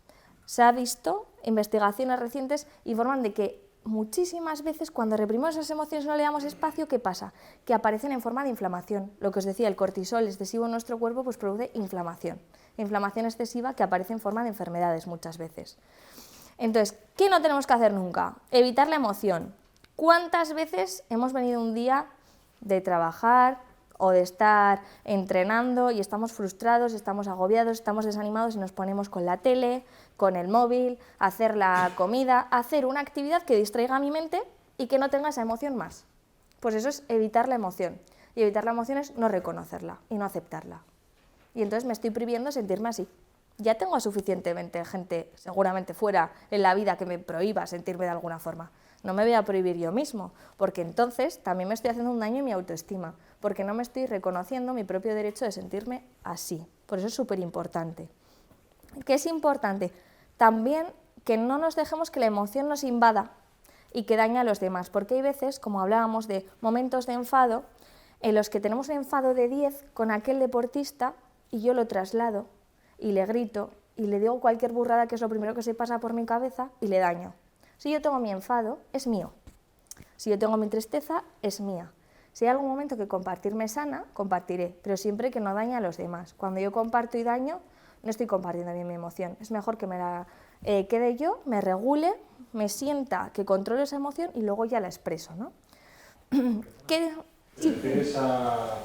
Se ha visto, investigaciones recientes informan de que muchísimas veces cuando reprimimos esas emociones y no le damos espacio, ¿qué pasa? Que aparecen en forma de inflamación. Lo que os decía, el cortisol excesivo en nuestro cuerpo pues produce inflamación. Inflamación excesiva que aparece en forma de enfermedades muchas veces. Entonces, ¿qué no tenemos que hacer nunca? Evitar la emoción. ¿Cuántas veces hemos venido un día de trabajar o de estar entrenando y estamos frustrados, estamos agobiados, estamos desanimados y nos ponemos con la tele, con el móvil, a hacer la comida, a hacer una actividad que distraiga mi mente y que no tenga esa emoción más? Pues eso es evitar la emoción. Y evitar la emoción es no reconocerla y no aceptarla. Y entonces me estoy prohibiendo sentirme así. Ya tengo suficientemente gente, seguramente fuera en la vida, que me prohíba sentirme de alguna forma. No me voy a prohibir yo mismo, porque entonces también me estoy haciendo un daño en mi autoestima, porque no me estoy reconociendo mi propio derecho de sentirme así. Por eso es súper importante. ¿Qué es importante? También que no nos dejemos que la emoción nos invada y que dañe a los demás, porque hay veces, como hablábamos de momentos de enfado, en los que tenemos un enfado de 10 con aquel deportista y yo lo traslado y le grito y le digo cualquier burrada que es lo primero que se pasa por mi cabeza y le daño. Si yo tengo mi enfado, es mío. Si yo tengo mi tristeza, es mía. Si hay algún momento que compartirme sana, compartiré, pero siempre que no dañe a los demás. Cuando yo comparto y daño, no estoy compartiendo bien mi emoción. Es mejor que me la quede yo, me regule, me sienta que controlo esa emoción y luego ya la expreso, ¿no? ¿Te refieres a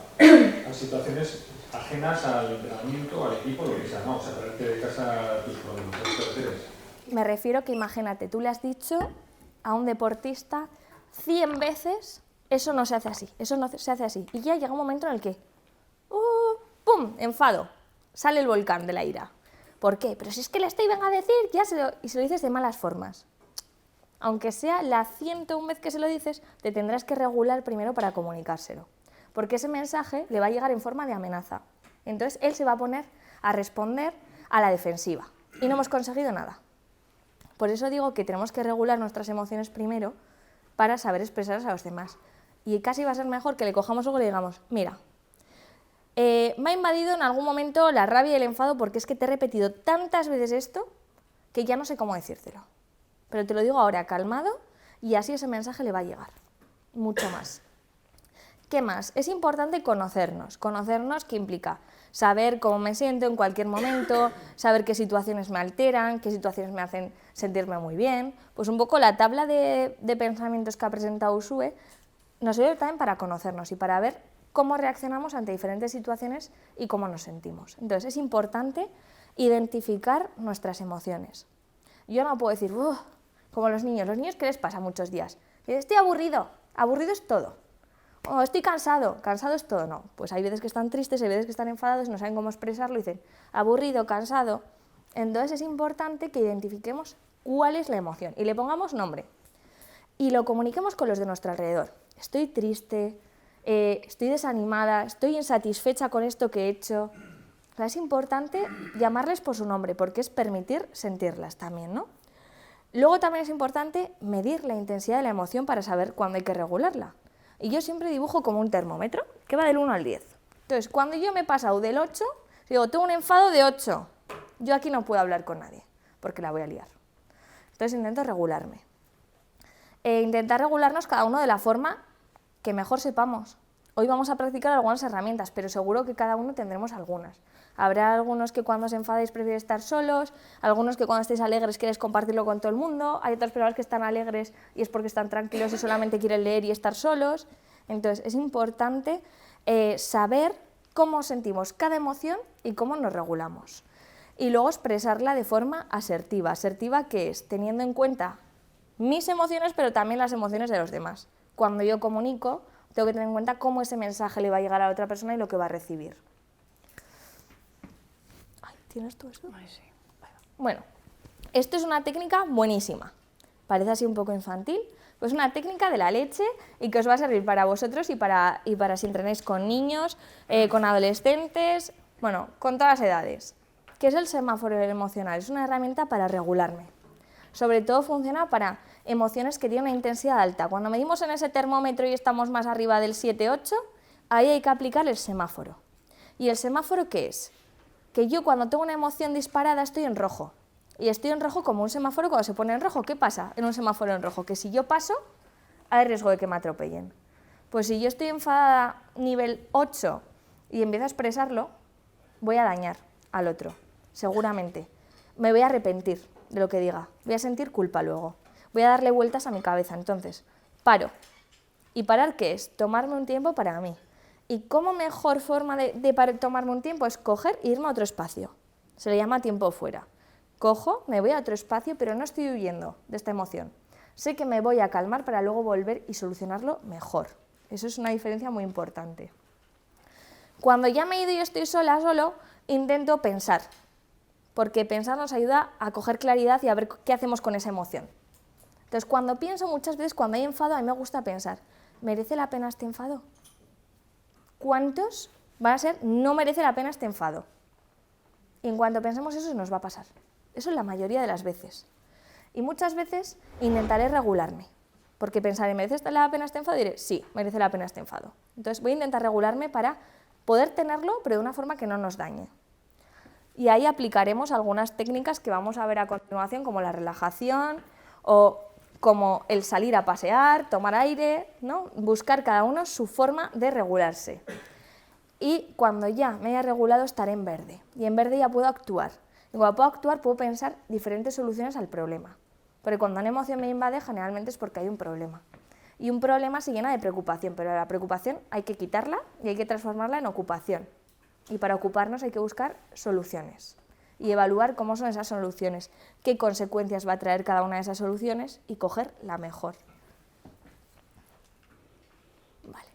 situaciones ajenas al entrenamiento, al equipo, lo que sea? No, o sea, te dedicas a tus problemas. ¿A qué te refieres? Me refiero que imagínate, tú le has dicho a un deportista 100 veces, eso no se hace así, eso no se hace así. Y ya llega un momento en el que, ¡pum!, enfado, sale el volcán de la ira. ¿Por qué? Pero si es que le estoy venga a decir, y se lo dices de malas formas. Aunque sea la 101 vez que se lo dices, te tendrás que regular primero para comunicárselo. Porque ese mensaje le va a llegar en forma de amenaza. Entonces él se va a poner a responder a la defensiva. Y no hemos conseguido nada. Por eso digo que tenemos que regular nuestras emociones primero para saber expresarlas a los demás. Y casi va a ser mejor que le cojamos algo y le digamos, mira, me ha invadido en algún momento la rabia y el enfado porque es que te he repetido tantas veces esto que ya no sé cómo decírtelo. Pero te lo digo ahora calmado y así ese mensaje le va a llegar. Mucho más. ¿Qué más? Es importante conocernos. Conocernos, ¿qué implica? Saber cómo me siento en cualquier momento, saber qué situaciones me alteran, qué situaciones me hacen sentirme muy bien. Pues un poco la tabla de pensamientos que ha presentado Usue nos sirve también para conocernos y para ver cómo reaccionamos ante diferentes situaciones y cómo nos sentimos. Entonces es importante identificar nuestras emociones. Yo no puedo decir, como los niños, ¿qué les pasa muchos días? Estoy aburrido, aburrido es todo. O estoy cansado, cansado es todo. No, pues hay veces que están tristes, hay veces que están enfadados, no saben cómo expresarlo, dicen aburrido, cansado. Entonces es importante que identifiquemos cuál es la emoción y le pongamos nombre. Y lo comuniquemos con los de nuestro alrededor. Estoy triste, estoy desanimada, estoy insatisfecha con esto que he hecho. O sea, es importante llamarles por su nombre porque es permitir sentirlas también, ¿no? Luego también es importante medir la intensidad de la emoción para saber cuándo hay que regularla. Y yo siempre dibujo como un termómetro que va del 1 al 10. Entonces, cuando yo me he pasado del 8, digo, tengo un enfado de 8. Yo aquí no puedo hablar con nadie porque la voy a liar. Entonces intento regularme. Intentar regularnos cada uno de la forma que mejor sepamos. Hoy vamos a practicar algunas herramientas, pero seguro que cada uno tendremos algunas. Habrá algunos que cuando os enfadéis prefieren estar solos, algunos que cuando estéis alegres queréis compartirlo con todo el mundo, hay otras personas que están alegres y es porque están tranquilos y solamente quieren leer y estar solos. Entonces es importante saber cómo sentimos cada emoción y cómo nos regulamos. Y luego expresarla de forma asertiva. ¿Asertiva qué es? Teniendo en cuenta mis emociones, pero también las emociones de los demás. Cuando yo comunico, tengo que tener en cuenta cómo ese mensaje le va a llegar a la otra persona y lo que va a recibir. ¿Tienes tú esto? Ay, sí. Bueno, esto es una técnica buenísima. Parece así un poco infantil, pero es una técnica de la leche y que os va a servir para vosotros y para si entrenáis con niños, con adolescentes, bueno, con todas las edades. ¿Qué es el semáforo emocional? Es una herramienta para regularme. Sobre todo funciona para emociones que tienen una intensidad alta. Cuando medimos en ese termómetro y estamos más arriba del 7-8, ahí hay que aplicar el semáforo. ¿Y el semáforo qué es? Que yo cuando tengo una emoción disparada estoy en rojo. Y estoy en rojo como un semáforo cuando se pone en rojo. ¿Qué pasa en un semáforo en rojo? Que si yo paso, hay riesgo de que me atropellen. Pues si yo estoy enfadada nivel 8 y empiezo a expresarlo, voy a dañar al otro, seguramente. Me voy a arrepentir de lo que diga. Voy a sentir culpa luego. Voy a darle vueltas a mi cabeza. Entonces, paro. ¿Y parar qué es? Tomarme un tiempo para mí. ¿Y cómo mejor forma de tomarme un tiempo? Es coger e irme a otro espacio. Se le llama tiempo fuera. Cojo, me voy a otro espacio, pero no estoy huyendo de esta emoción. Sé que me voy a calmar para luego volver y solucionarlo mejor. Eso es una diferencia muy importante. Cuando ya me he ido y estoy sola, solo, intento pensar. Porque pensar nos ayuda a coger claridad y a ver qué hacemos con esa emoción. Entonces, cuando pienso, muchas veces, cuando hay enfado, a mí me gusta pensar, ¿merece la pena este enfado? ¿Cuántos van a ser no merece la pena este enfado? Y en cuanto pensemos eso, se nos va a pasar. Eso es la mayoría de las veces. Y muchas veces intentaré regularme. Porque pensaré, ¿merece la pena este enfado? Y diré, sí, merece la pena este enfado. Entonces voy a intentar regularme para poder tenerlo, pero de una forma que no nos dañe. Y ahí aplicaremos algunas técnicas que vamos a ver a continuación, como la relajación o como el salir a pasear, tomar aire, ¿no? Buscar cada uno su forma de regularse. Y cuando ya me haya regulado estaré en verde. Y en verde ya puedo actuar. Y cuando puedo actuar puedo pensar diferentes soluciones al problema. Porque cuando una emoción me invade generalmente es porque hay un problema. Y un problema se llena de preocupación, pero la preocupación hay que quitarla y hay que transformarla en ocupación. Y para ocuparnos hay que buscar soluciones y evaluar cómo son esas soluciones, qué consecuencias va a traer cada una de esas soluciones y coger la mejor. Vale.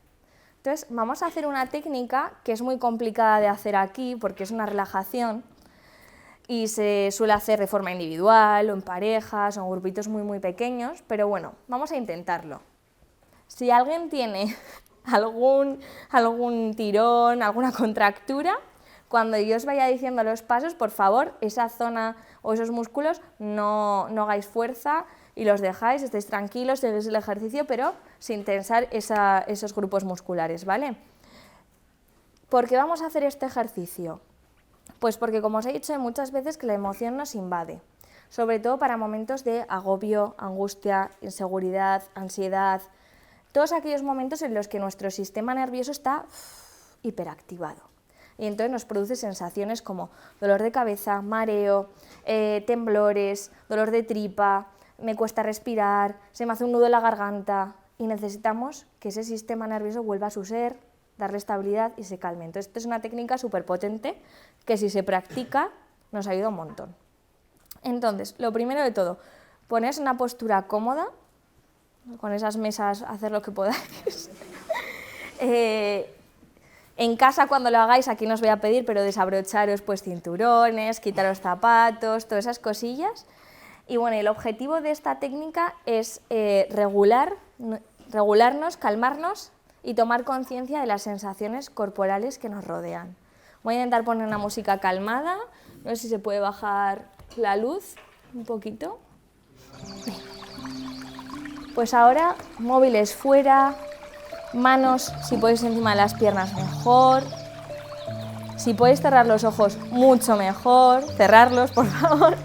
Entonces, vamos a hacer una técnica que es muy complicada de hacer aquí porque es una relajación y se suele hacer de forma individual o en parejas o en grupitos muy pequeños, pero bueno, vamos a intentarlo. Si alguien tiene algún tirón, alguna contractura, cuando yo os vaya diciendo los pasos, por favor, esa zona o esos músculos no hagáis fuerza y los dejáis, estéis tranquilos, seguís el ejercicio, pero sin tensar esos grupos musculares, ¿vale? ¿Por qué vamos a hacer este ejercicio? Pues porque, como os he dicho, hay muchas veces que la emoción nos invade, sobre todo para momentos de agobio, angustia, inseguridad, ansiedad, todos aquellos momentos en los que nuestro sistema nervioso está hiperactivado. Y entonces nos produce sensaciones como dolor de cabeza, mareo, temblores, dolor de tripa, me cuesta respirar, se me hace un nudo en la garganta y necesitamos que ese sistema nervioso vuelva a su ser, darle estabilidad y se calme. Entonces, esto es una técnica súper potente que si se practica nos ayuda un montón. Entonces, lo primero de todo, poneros en una postura cómoda, con esas mesas hacer lo que podáis. En casa cuando lo hagáis, aquí no os voy a pedir, pero desabrocharos pues cinturones, quitaros zapatos, todas esas cosillas. Y bueno, el objetivo de esta técnica es regularnos, calmarnos y tomar conciencia de las sensaciones corporales que nos rodean. Voy a intentar poner una música calmada, no sé si se puede bajar la luz un poquito. Pues ahora, móviles fuera, manos, si podéis encima de las piernas, mejor. Si podéis cerrar los ojos, mucho mejor. Cerrarlos, por favor.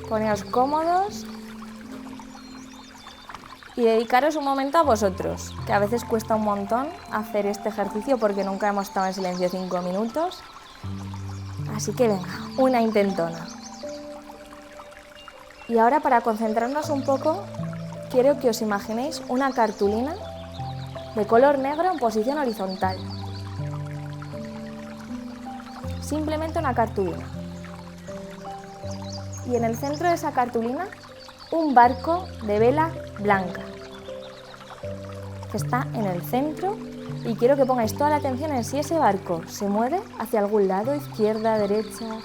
Poneos cómodos. Y dedicaros un momento a vosotros, que a veces cuesta un montón hacer este ejercicio porque nunca hemos estado en silencio 5 minutos. Así que venga, una intentona. Y ahora, para concentrarnos un poco, quiero que os imaginéis una cartulina de color negro en posición horizontal. Simplemente una cartulina. Y en el centro de esa cartulina, un barco de vela blanca, que está en el centro, y quiero que pongáis toda la atención en si ese barco se mueve hacia algún lado, izquierda, derecha,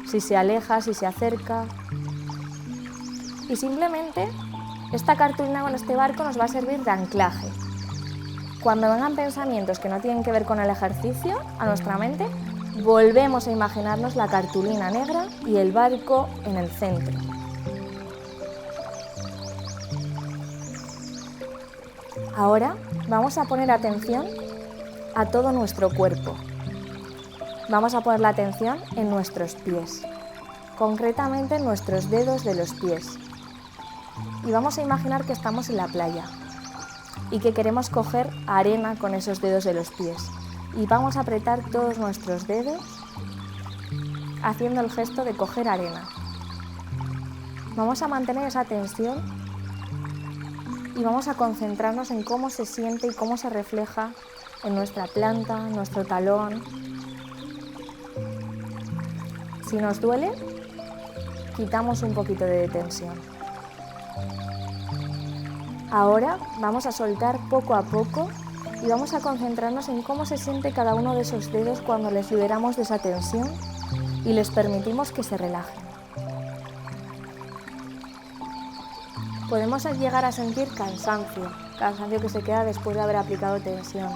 si se aleja, si se acerca. Y simplemente esta cartulina con este barco nos va a servir de anclaje. Cuando vengan pensamientos que no tienen que ver con el ejercicio a nuestra mente, volvemos a imaginarnos la cartulina negra y el barco en el centro. Ahora vamos a poner atención a todo nuestro cuerpo. Vamos a poner la atención en nuestros pies, concretamente en nuestros dedos de los pies. Y vamos a imaginar que estamos en la playa y que queremos coger arena con esos dedos de los pies. Y vamos a apretar todos nuestros dedos haciendo el gesto de coger arena. Vamos a mantener esa tensión y vamos a concentrarnos en cómo se siente y cómo se refleja en nuestra planta, en nuestro talón. Si nos duele, quitamos un poquito de tensión. Ahora vamos a soltar poco a poco y vamos a concentrarnos en cómo se siente cada uno de esos dedos cuando les liberamos de esa tensión y les permitimos que se relajen. Podemos llegar a sentir cansancio que se queda después de haber aplicado tensión.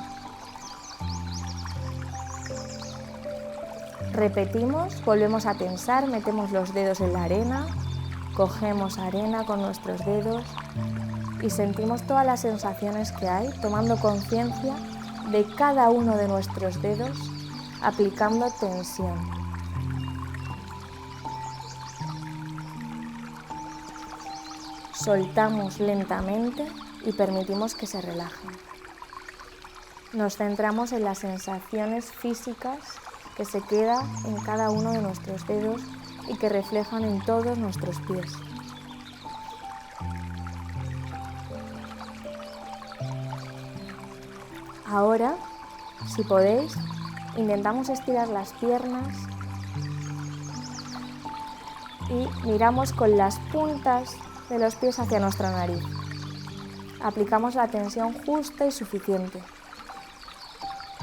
Repetimos, volvemos a tensar, metemos los dedos en la arena, cogemos arena con nuestros dedos y sentimos todas las sensaciones que hay, tomando conciencia de cada uno de nuestros dedos, aplicando tensión. Soltamos lentamente y permitimos que se relajen. Nos centramos en las sensaciones físicas que se quedan en cada uno de nuestros dedos y que reflejan en todos nuestros pies. Ahora, si podéis, intentamos estirar las piernas y miramos con las puntas de los pies hacia nuestra nariz. Aplicamos la tensión justa y suficiente.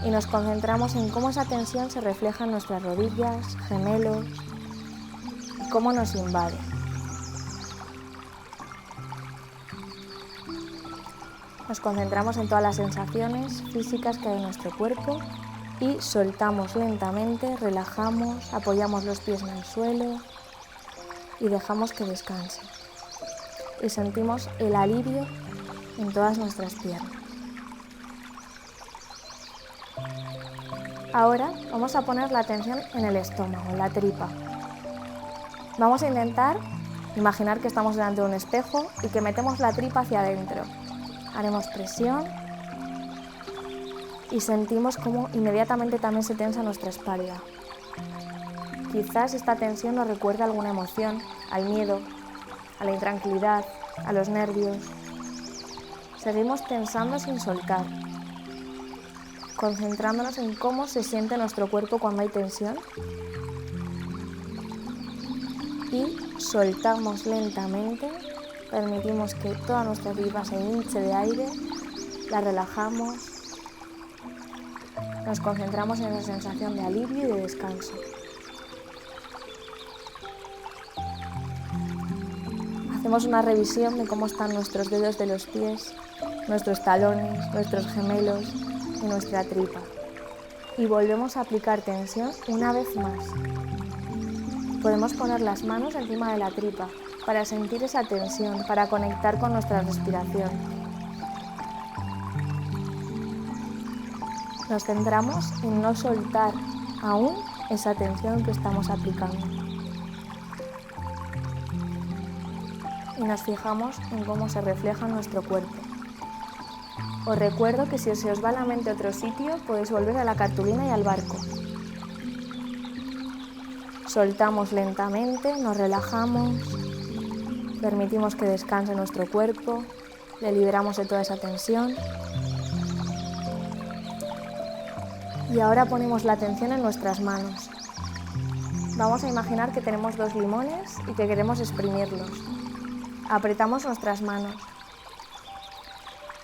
Y nos concentramos en cómo esa tensión se refleja en nuestras rodillas, gemelos, y cómo nos invade. Nos concentramos en todas las sensaciones físicas que hay en nuestro cuerpo y soltamos lentamente, relajamos, apoyamos los pies en el suelo y dejamos que descanse. Y sentimos el alivio en todas nuestras piernas. Ahora vamos a poner la atención en el estómago, en la tripa. Vamos a intentar imaginar que estamos delante de un espejo y que metemos la tripa hacia adentro. Haremos presión y sentimos cómo inmediatamente también se tensa nuestra espalda. Quizás esta tensión nos recuerda alguna emoción, al miedo, a la intranquilidad, a los nervios. Seguimos tensando sin soltar, concentrándonos en cómo se siente nuestro cuerpo cuando hay tensión y soltamos lentamente, permitimos que toda nuestra tripa se hinche de aire, la relajamos, nos concentramos en esa sensación de alivio y de descanso. Hacemos una revisión de cómo están nuestros dedos de los pies, nuestros talones, nuestros gemelos y nuestra tripa. Y volvemos a aplicar tensión una vez más. Podemos poner las manos encima de la tripa para sentir esa tensión, para conectar con nuestra respiración. Nos centramos en no soltar aún esa tensión que estamos aplicando. Y nos fijamos en cómo se refleja en nuestro cuerpo. Os recuerdo que si se os va la mente a otro sitio, podéis volver a la cartulina y al barco. Soltamos lentamente, nos relajamos, permitimos que descanse nuestro cuerpo, le liberamos de toda esa tensión. Y ahora ponemos la atención en nuestras manos. Vamos a imaginar que tenemos 2 limones y que queremos exprimirlos. Apretamos nuestras manos.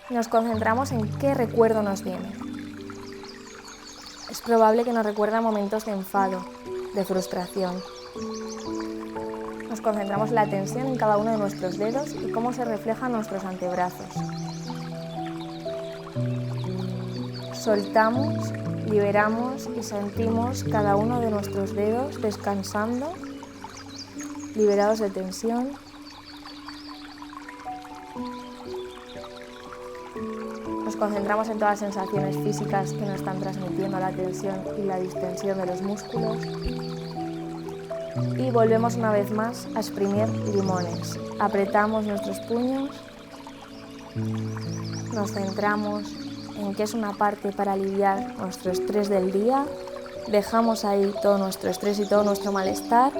Nos concentramos en qué recuerdo nos viene. Es probable que nos recuerde a momentos de enfado, de frustración. Nos concentramos la atención en cada uno de nuestros dedos y cómo se refleja en nuestros antebrazos. Soltamos, liberamos y sentimos cada uno de nuestros dedos descansando, liberados de tensión. Nos concentramos en todas las sensaciones físicas que nos están transmitiendo la tensión y la distensión de los músculos. Y volvemos una vez más a exprimir limones. Apretamos nuestros puños, nos centramos en que es una parte para aliviar nuestro estrés del día. Dejamos ahí todo nuestro estrés y todo nuestro malestar.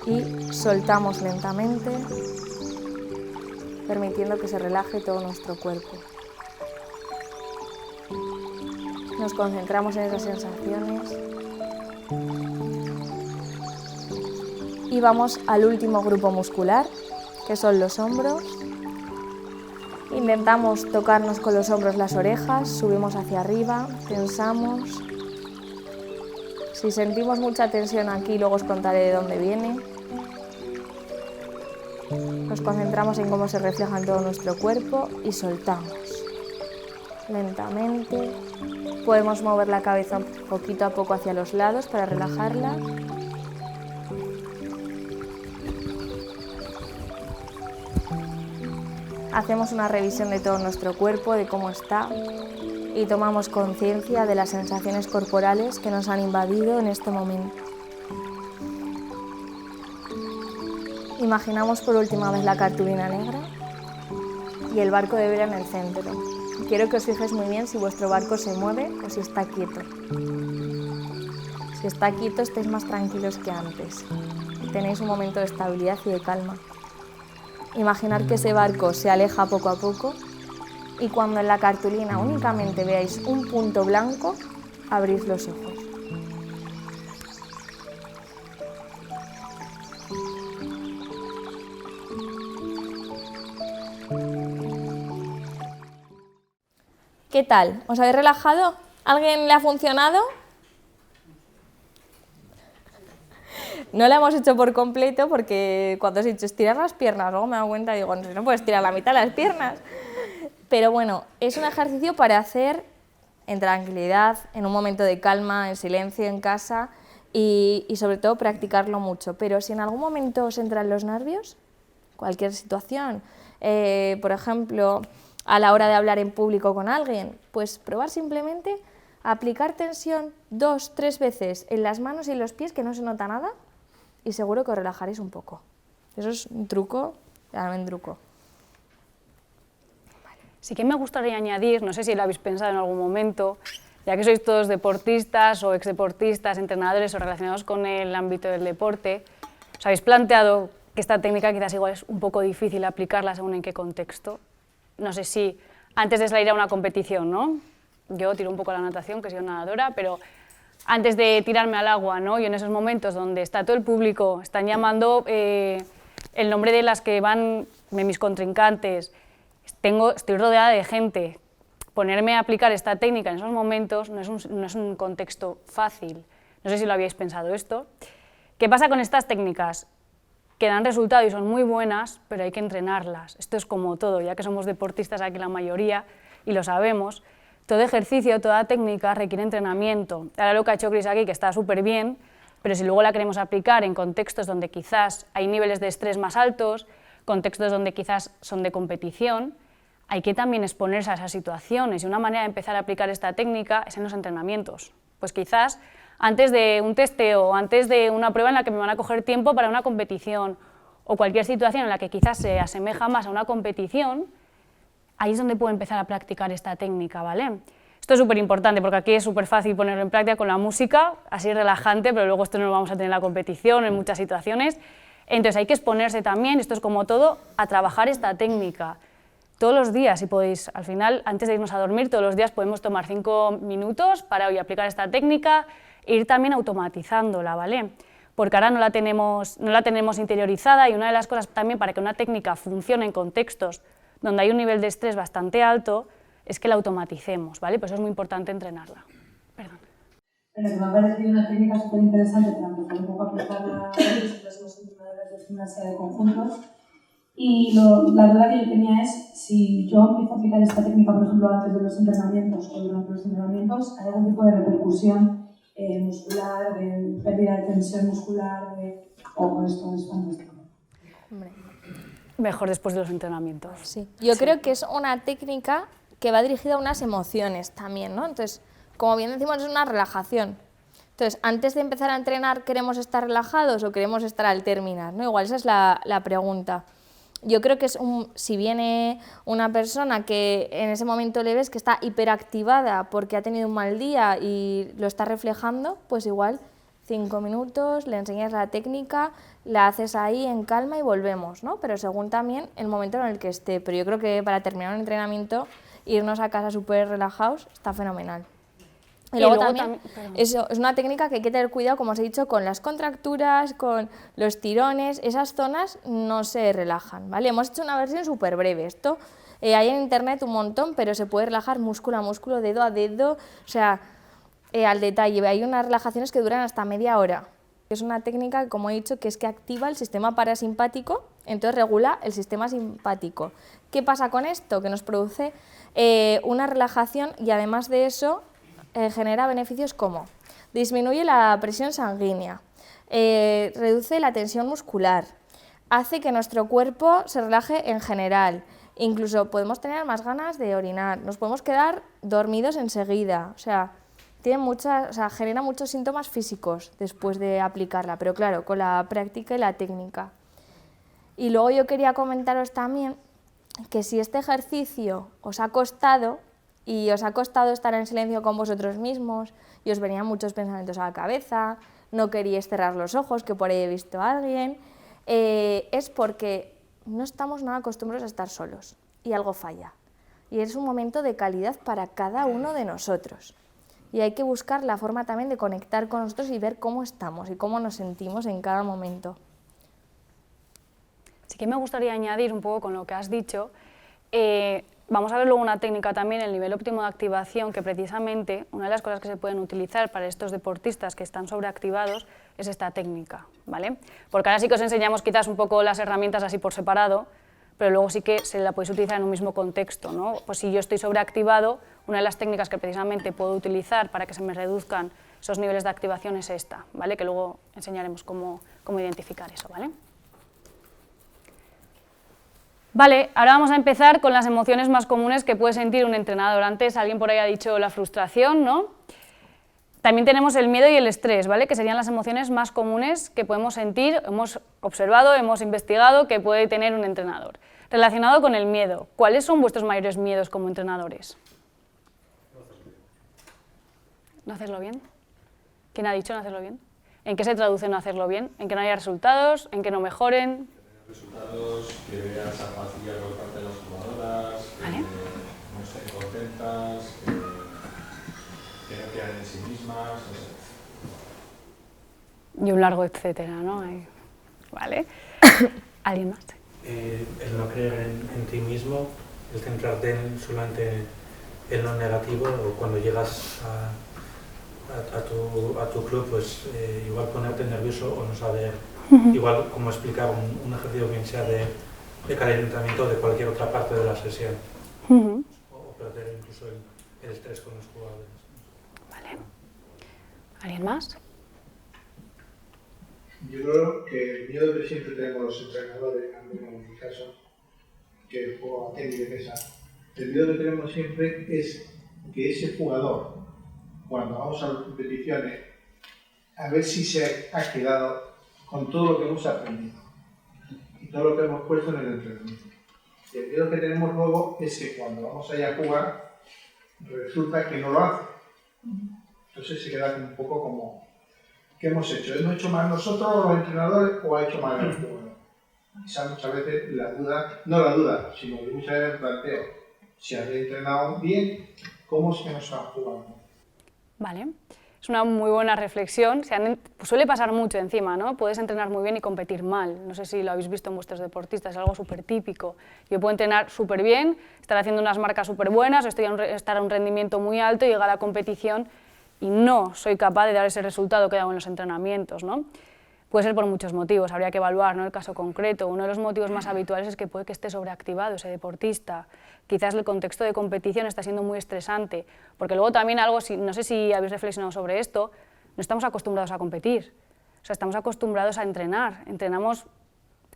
Y soltamos lentamente, permitiendo que se relaje todo nuestro cuerpo. Nos concentramos en esas sensaciones y vamos al último grupo muscular, que son los hombros. Intentamos tocarnos con los hombros las orejas, subimos hacia arriba, tensamos. Si sentimos mucha tensión aquí, luego os contaré de dónde viene. Nos concentramos en cómo se refleja en todo nuestro cuerpo y soltamos. Lentamente podemos mover la cabeza poquito a poco hacia los lados para relajarla. Hacemos una revisión de todo nuestro cuerpo, de cómo está, y tomamos conciencia de las sensaciones corporales que nos han invadido en este momento. Imaginamos por última vez la cartulina negra y el barco de vela en el centro. Quiero que os fijéis muy bien si vuestro barco se mueve o si está quieto. Si está quieto, estáis más tranquilos que antes y tenéis un momento de estabilidad y de calma. Imaginar que ese barco se aleja poco a poco y cuando en la cartulina únicamente veáis un punto blanco, abrís los ojos. ¿Qué tal? ¿Os habéis relajado? ¿Alguien le ha funcionado? No la hemos hecho por completo porque cuando os he dicho estirar las piernas, luego me he dado cuenta y digo, no puedes estirar la mitad de las piernas. Pero bueno, es un ejercicio para hacer en tranquilidad, en un momento de calma, en silencio, en casa y sobre todo practicarlo mucho. Pero si en algún momento os entran los nervios, cualquier situación, por ejemplo, a la hora de hablar en público con alguien, pues probar simplemente a aplicar tensión 2 o 3 veces en las manos y en los pies, que no se nota nada, y seguro que os relajaréis un poco. Eso es un truco, realmente un truco. Sí que me gustaría añadir, no sé si lo habéis pensado en algún momento, ya que sois todos deportistas o exdeportistas, entrenadores o relacionados con el ámbito del deporte, ¿os habéis planteado que esta técnica quizás igual es un poco difícil aplicarla según en qué contexto? No sé si antes de salir a una competición, ¿no? Yo tiro un poco a la natación, que soy una nadadora, pero antes de tirarme al agua, ¿no? Y en esos momentos donde está todo el público, están llamando el nombre de las que van, de mis contrincantes, estoy rodeada de gente. Ponerme a aplicar esta técnica en esos momentos no es un contexto fácil. No sé si lo habíais pensado esto. ¿Qué pasa con estas técnicas? Que dan resultado y son muy buenas, pero hay que entrenarlas. Esto es como todo, ya que somos deportistas aquí la mayoría y lo sabemos. Todo ejercicio, toda técnica requiere entrenamiento. Ahora lo que ha hecho Chris aquí, que está súper bien, pero si luego la queremos aplicar en contextos donde quizás hay niveles de estrés más altos, contextos donde quizás son de competición, hay que también exponerse a esas situaciones y una manera de empezar a aplicar esta técnica es en los entrenamientos. Pues quizás antes de un testeo, antes de una prueba en la que me van a coger tiempo para una competición o cualquier situación en la que quizás se asemeja más a una competición, ahí es donde puedo empezar a practicar esta técnica, ¿vale? Esto es súper importante porque aquí es súper fácil ponerlo en práctica con la música, así relajante, pero luego esto no lo vamos a tener en la competición en muchas situaciones. Entonces hay que exponerse también, esto es como todo, a trabajar esta técnica. Todos los días, si podéis, al final, antes de irnos a dormir, todos los días podemos tomar 5 minutos para hoy aplicar esta técnica e ir también automatizándola, ¿vale? Porque ahora no la tenemos interiorizada y una de las cosas también para que una técnica funcione en contextos donde hay un nivel de estrés bastante alto es que la automaticemos, ¿vale? Por eso es muy importante entrenarla. Perdón. Pero que me ha parecido una técnica súper interesante para empezar un poco a aplicarla a los entrenadores de gimnasia de conjuntos. Y la duda que yo tenía es, si yo empiezo a aplicar esta técnica, por ejemplo, antes de los entrenamientos o durante los entrenamientos, ¿hay algún tipo de repercusión muscular, de pérdida de tensión muscular, o esto es fantástico? Hombre. Mejor después de los entrenamientos. Sí. Yo creo que es una técnica que va dirigida a unas emociones también, ¿no? Entonces, como bien decimos, es una relajación. Entonces, antes de empezar a entrenar, ¿queremos estar relajados o queremos estar al terminar, ¿no? Igual esa es la pregunta. Yo creo que si viene una persona que en ese momento le ves que está hiperactivada porque ha tenido un mal día y lo está reflejando, pues igual 5 minutos, le enseñas la técnica, la haces ahí en calma y volvemos, ¿no? Pero según también el momento en el que esté. Pero yo creo que para terminar un entrenamiento, irnos a casa súper relajados está fenomenal. Y luego también es una técnica que hay que tener cuidado, como os he dicho, con las contracturas, con los tirones, esas zonas no se relajan, ¿vale? Hemos hecho una versión súper breve, esto hay en internet un montón, pero se puede relajar músculo a músculo, dedo a dedo, o sea, al detalle. Hay unas relajaciones que duran hasta media hora. Es una técnica, como he dicho, que es que activa el sistema parasimpático, entonces regula el sistema simpático. ¿Qué pasa con esto? Que nos produce una relajación y además de eso genera beneficios como disminuye la presión sanguínea, reduce la tensión muscular, hace que nuestro cuerpo se relaje en general, incluso podemos tener más ganas de orinar, nos podemos quedar dormidos enseguida, o sea, genera muchos síntomas físicos después de aplicarla, pero claro, con la práctica y la técnica. Y luego yo quería comentaros también que si este ejercicio os ha costado, y os ha costado estar en silencio con vosotros mismos y os venían muchos pensamientos a la cabeza, no queríais cerrar los ojos, que por ahí he visto a alguien, es porque no estamos nada acostumbrados a estar solos y algo falla. y es un momento de calidad para cada uno de nosotros. Y hay que buscar la forma también de conectar con nosotros y ver cómo estamos y cómo nos sentimos en cada momento. Sí que me gustaría añadir un poco con lo que has dicho. Vamos a ver luego una técnica también, el nivel óptimo de activación, que precisamente una de las cosas que se pueden utilizar para estos deportistas que están sobreactivados es esta técnica, ¿vale? Porque ahora sí que os enseñamos quizás un poco las herramientas así por separado, pero luego sí que se la podéis utilizar en un mismo contexto, ¿no? Pues si yo estoy sobreactivado, una de las técnicas que precisamente puedo utilizar para que se me reduzcan esos niveles de activación es esta, ¿vale? Que luego enseñaremos cómo identificar eso, ¿vale? Vale, ahora vamos a empezar con las emociones más comunes que puede sentir un entrenador. Antes alguien por ahí ha dicho la frustración, ¿no? También tenemos el miedo y el estrés, ¿vale? Que serían las emociones más comunes que podemos sentir, hemos observado, hemos investigado que puede tener un entrenador. Relacionado con el miedo, ¿cuáles son vuestros mayores miedos como entrenadores? ¿No hacerlo bien? ¿Quién ha dicho no hacerlo bien? ¿En qué se traduce no hacerlo bien? ¿En que no haya resultados? ¿En que no mejoren? Resultados, que veas apatía por parte de las jugadoras, que no estén contentas, que no crean en sí mismas, no sé. Y un largo etcétera, ¿no? Vale. ¿Alguien más? El no creer en ti mismo, el centrarte solamente en lo negativo, o cuando llegas a tu club, pues igual ponerte nervioso o no saber. Igual, como explicar un ejercicio bien sea de calentamiento de cualquier otra parte de la sesión. O perder incluso el estrés con los jugadores. Vale. ¿Alguien más? Yo creo que el miedo que siempre tenemos los entrenadores, en mi caso, que juego a tenis y defensa, el miedo que tenemos siempre es que ese jugador, cuando vamos a las competiciones, a ver si se ha quedado con todo lo que hemos aprendido y todo lo que hemos puesto en el entrenamiento. Y el miedo que tenemos luego es que cuando vamos allá a jugar, resulta que no lo hace. Entonces se queda un poco como, ¿qué hemos hecho? ¿Hemos hecho mal nosotros los entrenadores o ha hecho mal el jugador? Quizás muchas veces la duda, no la duda, sino que muchas veces planteo, si había entrenado bien, ¿cómo es que nos han jugado? Vale. Es una muy buena reflexión. Pues suele pasar mucho encima, ¿no? Puedes entrenar muy bien y competir mal. No sé si lo habéis visto en vuestros deportistas, es algo súper típico. Yo puedo entrenar súper bien, estar haciendo unas marcas súper buenas, estar a un rendimiento muy alto y llegar a la competición y no soy capaz de dar ese resultado que he dado en los entrenamientos, ¿no? Puede ser por muchos motivos, habría que evaluar, ¿no?, el caso concreto. Uno de los motivos más habituales es que puede que esté sobreactivado ese deportista. Quizás el contexto de competición está siendo muy estresante, porque luego también algo, no sé si habéis reflexionado sobre esto, no estamos acostumbrados a competir, o sea, estamos acostumbrados a entrenar. Entrenamos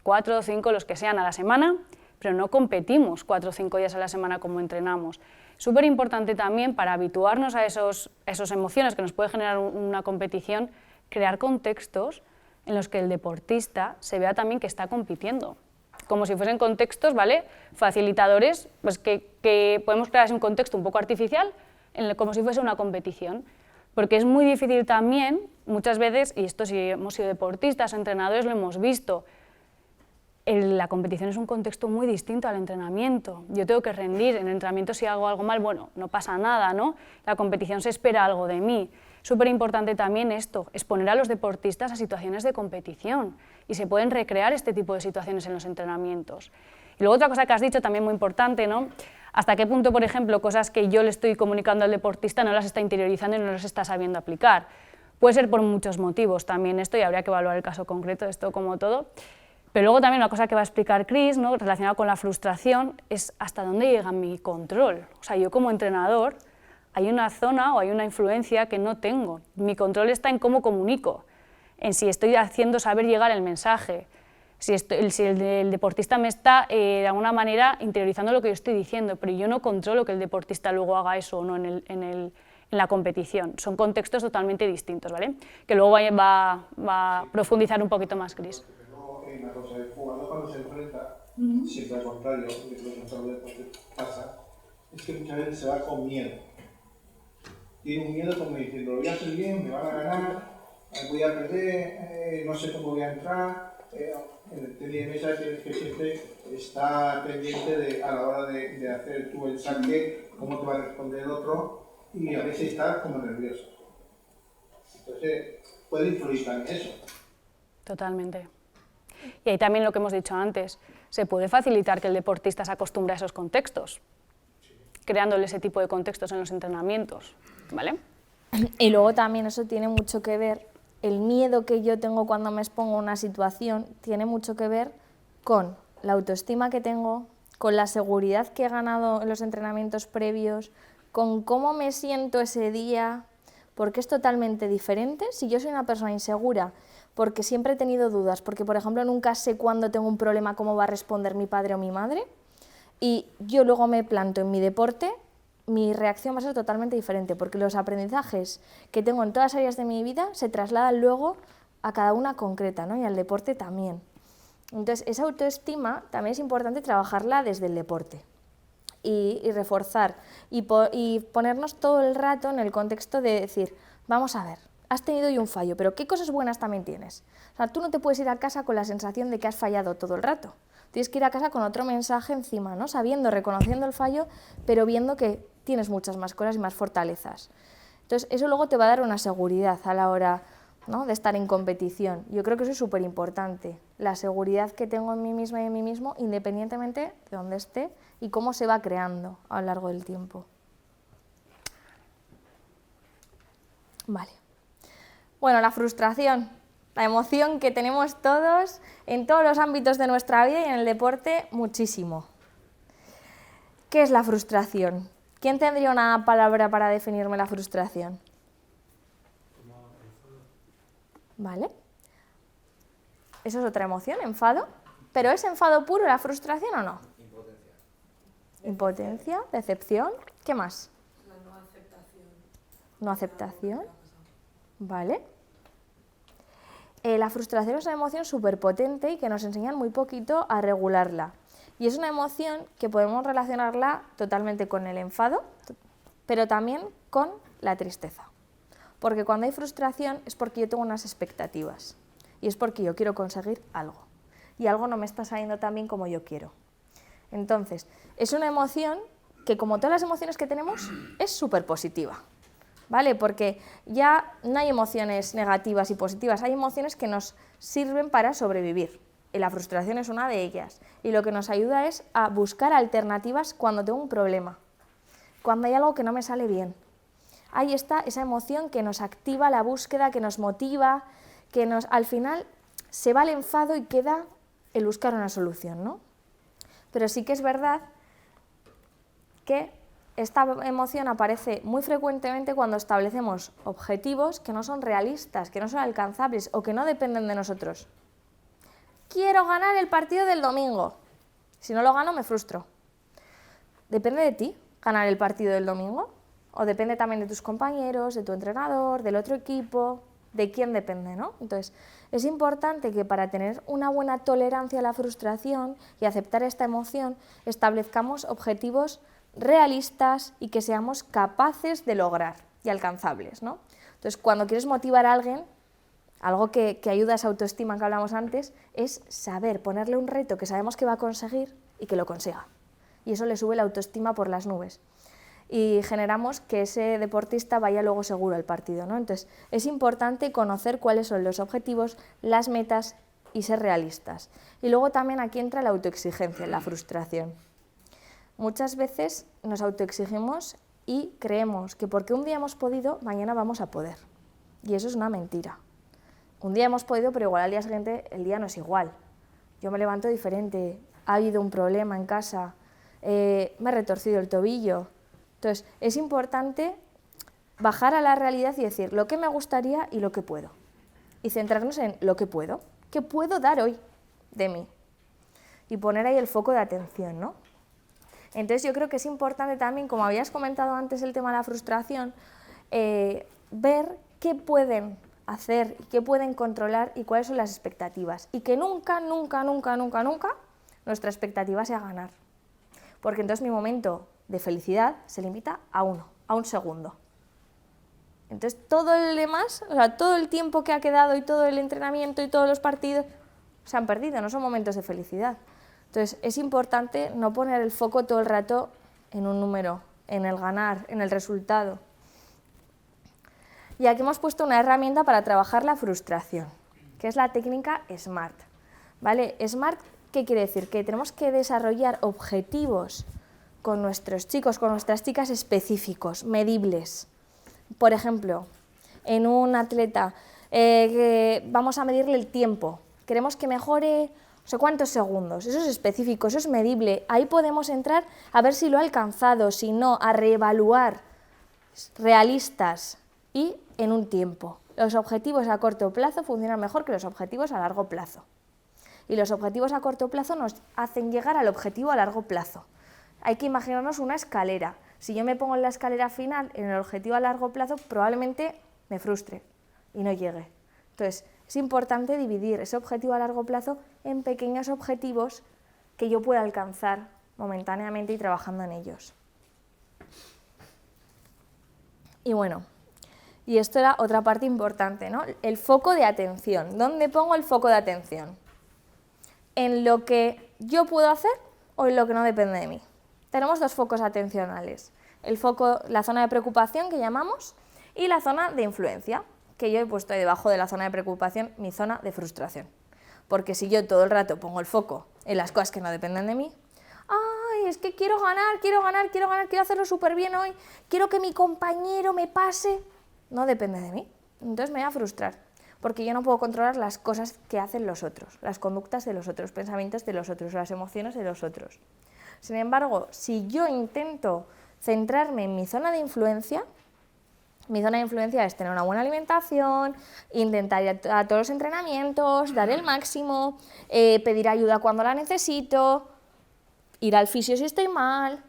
4 o 5, los que sean, a la semana, pero no competimos 4 o 5 días a la semana como entrenamos. Súper importante también para habituarnos a esas emociones que nos puede generar una competición, crear contextos en los que el deportista se vea también que está compitiendo, como si fuesen contextos, ¿vale?, facilitadores, pues que podemos crear un contexto un poco artificial, como si fuese una competición, porque es muy difícil también, muchas veces, y esto si hemos sido deportistas o entrenadores lo hemos visto, la competición es un contexto muy distinto al entrenamiento. Yo tengo que rendir, en el entrenamiento si hago algo mal, bueno, no pasa nada, ¿no? La competición se espera algo de mí. Súper importante también esto, exponer a los deportistas a situaciones de competición y se pueden recrear este tipo de situaciones en los entrenamientos. Y luego otra cosa que has dicho también muy importante, ¿no? Hasta qué punto, por ejemplo, cosas que yo le estoy comunicando al deportista no las está interiorizando y no las está sabiendo aplicar. Puede ser por muchos motivos también esto y habría que evaluar el caso concreto de esto como todo. Pero luego también una cosa que va a explicar Chris, ¿no?, relacionada con la frustración, es hasta dónde llega mi control. O sea, yo como entrenador hay una zona o hay una influencia que no tengo. Mi control está en cómo comunico, en si estoy haciendo saber llegar el mensaje, si el deportista me está de alguna manera interiorizando lo que yo estoy diciendo, pero yo no controlo que el deportista luego haga eso o no en la competición. Son contextos totalmente distintos, ¿vale? Que luego va a profundizar un poquito más Chris. Una cosa, el jugador cuando se enfrenta, siempre al contrario, de lo que muchas veces pasa, es que muchas veces se va con miedo. Tiene un miedo como diciendo, lo voy a hacer bien, me van a ganar, voy a perder, no sé cómo voy a entrar, en el tenis de mesa tienes que siempre estar pendiente de, a la hora de hacer tú el saque, cómo te va a responder el otro y a veces estás como nervioso. Entonces, puede influir también eso. Totalmente. Y ahí también lo que hemos dicho antes, se puede facilitar que el deportista se acostumbre a esos contextos, creándole ese tipo de contextos en los entrenamientos, ¿vale? Y luego también eso tiene mucho que ver, el miedo que yo tengo cuando me expongo a una situación tiene mucho que ver con la autoestima que tengo, con la seguridad que he ganado en los entrenamientos previos, con cómo me siento ese día, porque es totalmente diferente. Si yo soy una persona insegura, porque siempre he tenido dudas, porque por ejemplo nunca sé cuándo tengo un problema cómo va a responder mi padre o mi madre, y yo luego me planto en mi deporte, mi reacción va a ser totalmente diferente, porque los aprendizajes que tengo en todas las áreas de mi vida se trasladan luego a cada una concreta, ¿no? Y al deporte también. Entonces, esa autoestima también es importante trabajarla desde el deporte y reforzar y ponernos todo el rato en el contexto de decir, vamos a ver, has tenido hoy un fallo, pero ¿qué cosas buenas también tienes? O sea, tú no te puedes ir a casa con la sensación de que has fallado todo el rato. Tienes que ir a casa con otro mensaje encima, ¿no? Sabiendo, reconociendo el fallo, pero viendo que tienes muchas más cosas y más fortalezas. Entonces, eso luego te va a dar una seguridad a la hora, ¿no?, de estar en competición. Yo creo que eso es súper importante, la seguridad que tengo en mí misma y en mí mismo, independientemente de dónde esté y cómo se va creando a lo largo del tiempo. Vale. Bueno, la frustración. La emoción que tenemos todos en todos los ámbitos de nuestra vida y en el deporte muchísimo. ¿Qué es la frustración? ¿Quién tendría una palabra para definirme la frustración? ¿Vale? Eso es otra emoción, enfado. ¿Pero es enfado puro la frustración o no? Impotencia. Impotencia, decepción. ¿Qué más? La no aceptación. No aceptación. ¿Vale? La frustración es una emoción súper potente y que nos enseñan muy poquito a regularla. Y es una emoción que podemos relacionarla totalmente con el enfado, pero también con la tristeza. Porque cuando hay frustración es porque yo tengo unas expectativas y es porque yo quiero conseguir algo. Y algo no me está saliendo tan bien como yo quiero. Entonces, es una emoción que, como todas las emociones que tenemos, es súper positiva. ¿Vale? Porque ya no hay emociones negativas y positivas, hay emociones que nos sirven para sobrevivir. Y la frustración es una de ellas. Y lo que nos ayuda es a buscar alternativas cuando tengo un problema, cuando hay algo que no me sale bien. Ahí está esa emoción que nos activa la búsqueda, que nos motiva, que al final se va el enfado y queda el buscar una solución, ¿no? Pero sí que es verdad que esta emoción aparece muy frecuentemente cuando establecemos objetivos que no son realistas, que no son alcanzables o que no dependen de nosotros. Quiero ganar el partido del domingo. Si no lo gano, me frustro. ¿Depende de ti ganar el partido del domingo? ¿O depende también de tus compañeros, de tu entrenador, del otro equipo? ¿De quién depende, no? Entonces, es importante que para tener una buena tolerancia a la frustración y aceptar esta emoción, establezcamos objetivos realistas y que seamos capaces de lograr y alcanzables, ¿no? Entonces, cuando quieres motivar a alguien, algo que ayuda a esa autoestima que hablamos antes, es saber ponerle un reto que sabemos que va a conseguir y que lo consiga. Y eso le sube la autoestima por las nubes. Y generamos que ese deportista vaya luego seguro al partido, ¿no? Entonces, es importante conocer cuáles son los objetivos, las metas y ser realistas. Y luego también aquí entra la autoexigencia, la frustración. Muchas veces nos autoexigimos y creemos que porque un día hemos podido, mañana vamos a poder. Y eso es una mentira. Un día hemos podido, pero igual al día siguiente el día no es igual. Yo me levanto diferente, ha habido un problema en casa, me he retorcido el tobillo. Entonces, es importante bajar a la realidad y decir lo que me gustaría y lo que puedo. Y centrarnos en lo que puedo. ¿Qué puedo dar hoy de mí? Y poner ahí el foco de atención, ¿no? Entonces yo creo que es importante también, como habías comentado antes el tema de la frustración, ver qué pueden hacer, qué pueden controlar y cuáles son las expectativas. Y que nunca, nunca, nunca, nunca, nunca nuestra expectativa sea ganar. Porque entonces mi momento de felicidad se limita a un segundo. Entonces todo el demás, o sea, todo el tiempo que ha quedado y todo el entrenamiento y todos los partidos, se han perdido, no son momentos de felicidad. Entonces, es importante no poner el foco todo el rato en un número, en el ganar, en el resultado. Y aquí hemos puesto una herramienta para trabajar la frustración, que es la técnica SMART. ¿Vale? SMART, ¿qué quiere decir? Que tenemos que desarrollar objetivos con nuestros chicos, con nuestras chicas específicos, medibles. Por ejemplo, en un atleta, vamos a medirle el tiempo. Queremos que mejore no sé cuántos segundos. Eso es específico, eso es medible. Ahí podemos entrar a ver si lo ha alcanzado, si no, a reevaluar, realistas y en un tiempo. Los objetivos a corto plazo funcionan mejor que los objetivos a largo plazo. Y los objetivos a corto plazo nos hacen llegar al objetivo a largo plazo. Hay que imaginarnos una escalera. Si yo me pongo en la escalera final, en el objetivo a largo plazo, probablemente me frustre y no llegue. Entonces, es importante dividir ese objetivo a largo plazo en pequeños objetivos que yo pueda alcanzar momentáneamente y trabajando en ellos. Y bueno, y esto era otra parte importante, ¿no? El foco de atención. ¿Dónde pongo el foco de atención? ¿En lo que yo puedo hacer o en lo que no depende de mí? Tenemos dos focos atencionales. El foco, la zona de preocupación que llamamos, y la zona de influencia, que yo he puesto debajo de la zona de preocupación mi zona de frustración. Porque si yo todo el rato pongo el foco en las cosas que no dependen de mí, ¡ay, es que quiero ganar, quiero hacerlo súper bien hoy, quiero que mi compañero me pase! No depende de mí. Entonces me voy a frustrar, porque yo no puedo controlar las cosas que hacen los otros, las conductas de los otros, pensamientos de los otros, las emociones de los otros. Sin embargo, si yo intento centrarme en mi zona de influencia, mi zona de influencia es tener una buena alimentación, intentar ir a todos los entrenamientos, dar el máximo, pedir ayuda cuando la necesito, ir al fisio si estoy mal.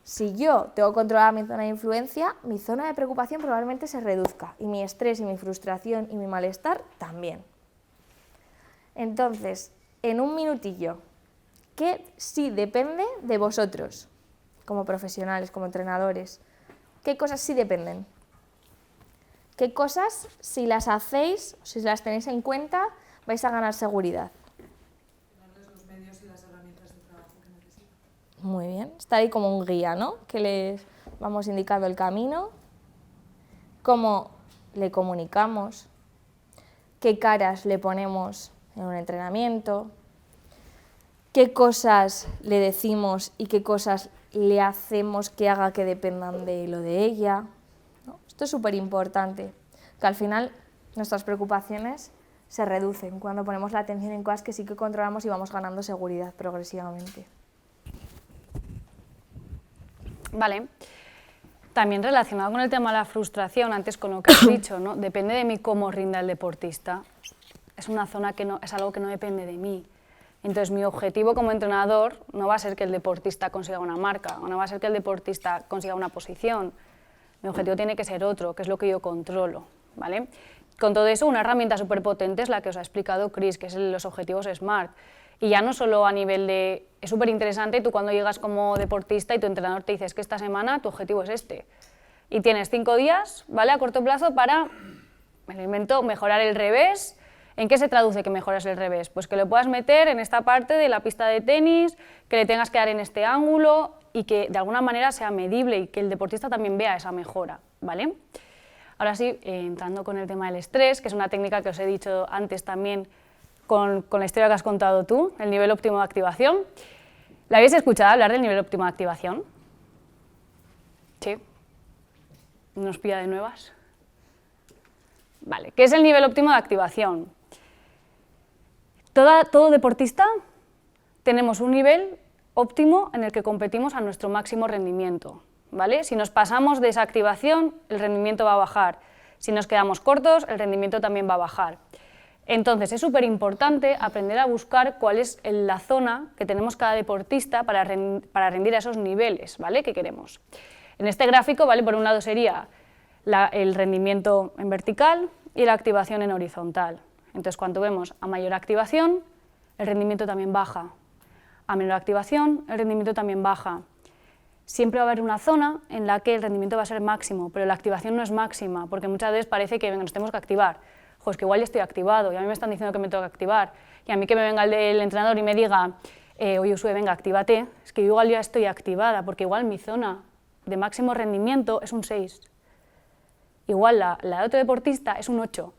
Si yo tengo controlada mi zona de influencia, mi zona de preocupación probablemente se reduzca, y mi estrés y mi frustración y mi malestar también. Entonces, en un minutillo, ¿qué sí depende de vosotros, como profesionales, como entrenadores? ¿Qué cosas sí dependen? ¿Qué cosas, si las hacéis, si las tenéis en cuenta, vais a ganar seguridad? Darles los medios y las herramientas de trabajo que necesitan. Muy bien, está ahí como un guía, ¿no? Que les vamos indicando el camino, cómo le comunicamos, qué caras le ponemos en un entrenamiento, qué cosas le decimos y qué cosas le hacemos que haga que dependan de lo de ella. Esto es súper importante, que al final nuestras preocupaciones se reducen cuando ponemos la atención en cosas que sí que controlamos y vamos ganando seguridad progresivamente. Vale. También relacionado con el tema de la frustración, antes con lo que has dicho, ¿no? Depende de mí cómo rinda el deportista. Es una zona que no, es algo que no depende de mí. Entonces, mi objetivo como entrenador no va a ser que el deportista consiga una marca, o no va a ser que el deportista consiga una posición. Mi objetivo tiene que ser otro, que es lo que yo controlo, ¿vale? Con todo eso, una herramienta súper potente es la que os ha explicado Chris, que es los objetivos SMART. Y ya no solo a nivel de... Es súper interesante tú cuando llegas como deportista y tu entrenador te dice que esta semana tu objetivo es este. Y tienes 5 días, ¿vale?, a corto plazo para, me lo invento, mejorar el revés. ¿En qué se traduce que mejoras el revés? Pues que lo puedas meter en esta parte de la pista de tenis, que le tengas que dar en este ángulo y que de alguna manera sea medible y que el deportista también vea esa mejora, ¿vale? Ahora sí, entrando con el tema del estrés, que es una técnica que os he dicho antes también con la historia que has contado tú, el nivel óptimo de activación. ¿La habéis escuchado hablar del nivel óptimo de activación? ¿Sí? ¿Nos pilla de nuevas? Vale, ¿qué es el nivel óptimo de activación? Todo deportista tenemos un nivel óptimo en el que competimos a nuestro máximo rendimiento, ¿vale? Si nos pasamos de esa activación, el rendimiento va a bajar. Si nos quedamos cortos, el rendimiento también va a bajar. Entonces, es súper importante aprender a buscar cuál es la zona que tenemos cada deportista para rendir a esos niveles, ¿vale?, que queremos. En este gráfico, ¿vale?, por un lado sería el rendimiento en vertical y la activación en horizontal. Entonces, cuando vemos a mayor activación, el rendimiento también baja. A menor activación, el rendimiento también baja. Siempre va a haber una zona en la que el rendimiento va a ser máximo, pero la activación no es máxima, porque muchas veces parece que nos tenemos que activar. jo, es que igual ya estoy activado y a mí me están diciendo que me tengo que activar, y a mí que me venga el entrenador y me diga, oye, Usue, venga, actívate, es que igual ya estoy activada, porque igual mi zona de máximo rendimiento es un 6. Igual la de otro deportista es un 8.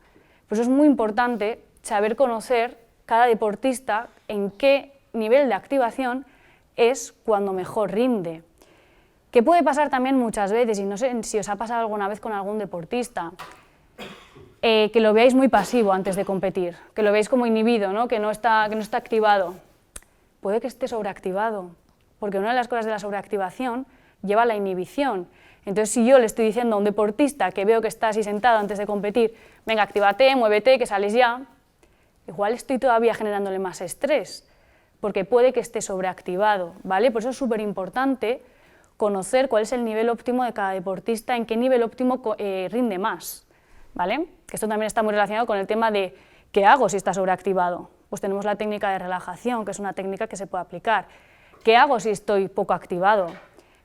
Por eso es muy importante saber conocer cada deportista en qué nivel de activación es cuando mejor rinde. Que puede pasar también muchas veces, y no sé si os ha pasado alguna vez con algún deportista, que lo veáis muy pasivo antes de competir, que lo veáis como inhibido, ¿no? que no está activado. Puede que esté sobreactivado, porque una de las cosas de la sobreactivación lleva a la inhibición. Entonces, si yo le estoy diciendo a un deportista que veo que está así sentado antes de competir, venga, actívate, muévete, que sales ya, igual estoy todavía generándole más estrés, porque puede que esté sobreactivado, ¿vale? Por eso es súper importante conocer cuál es el nivel óptimo de cada deportista, en qué nivel óptimo rinde más, ¿vale? Que esto también está muy relacionado con el tema de ¿qué hago si está sobreactivado? Pues tenemos la técnica de relajación, que es una técnica que se puede aplicar. ¿Qué hago si estoy poco activado?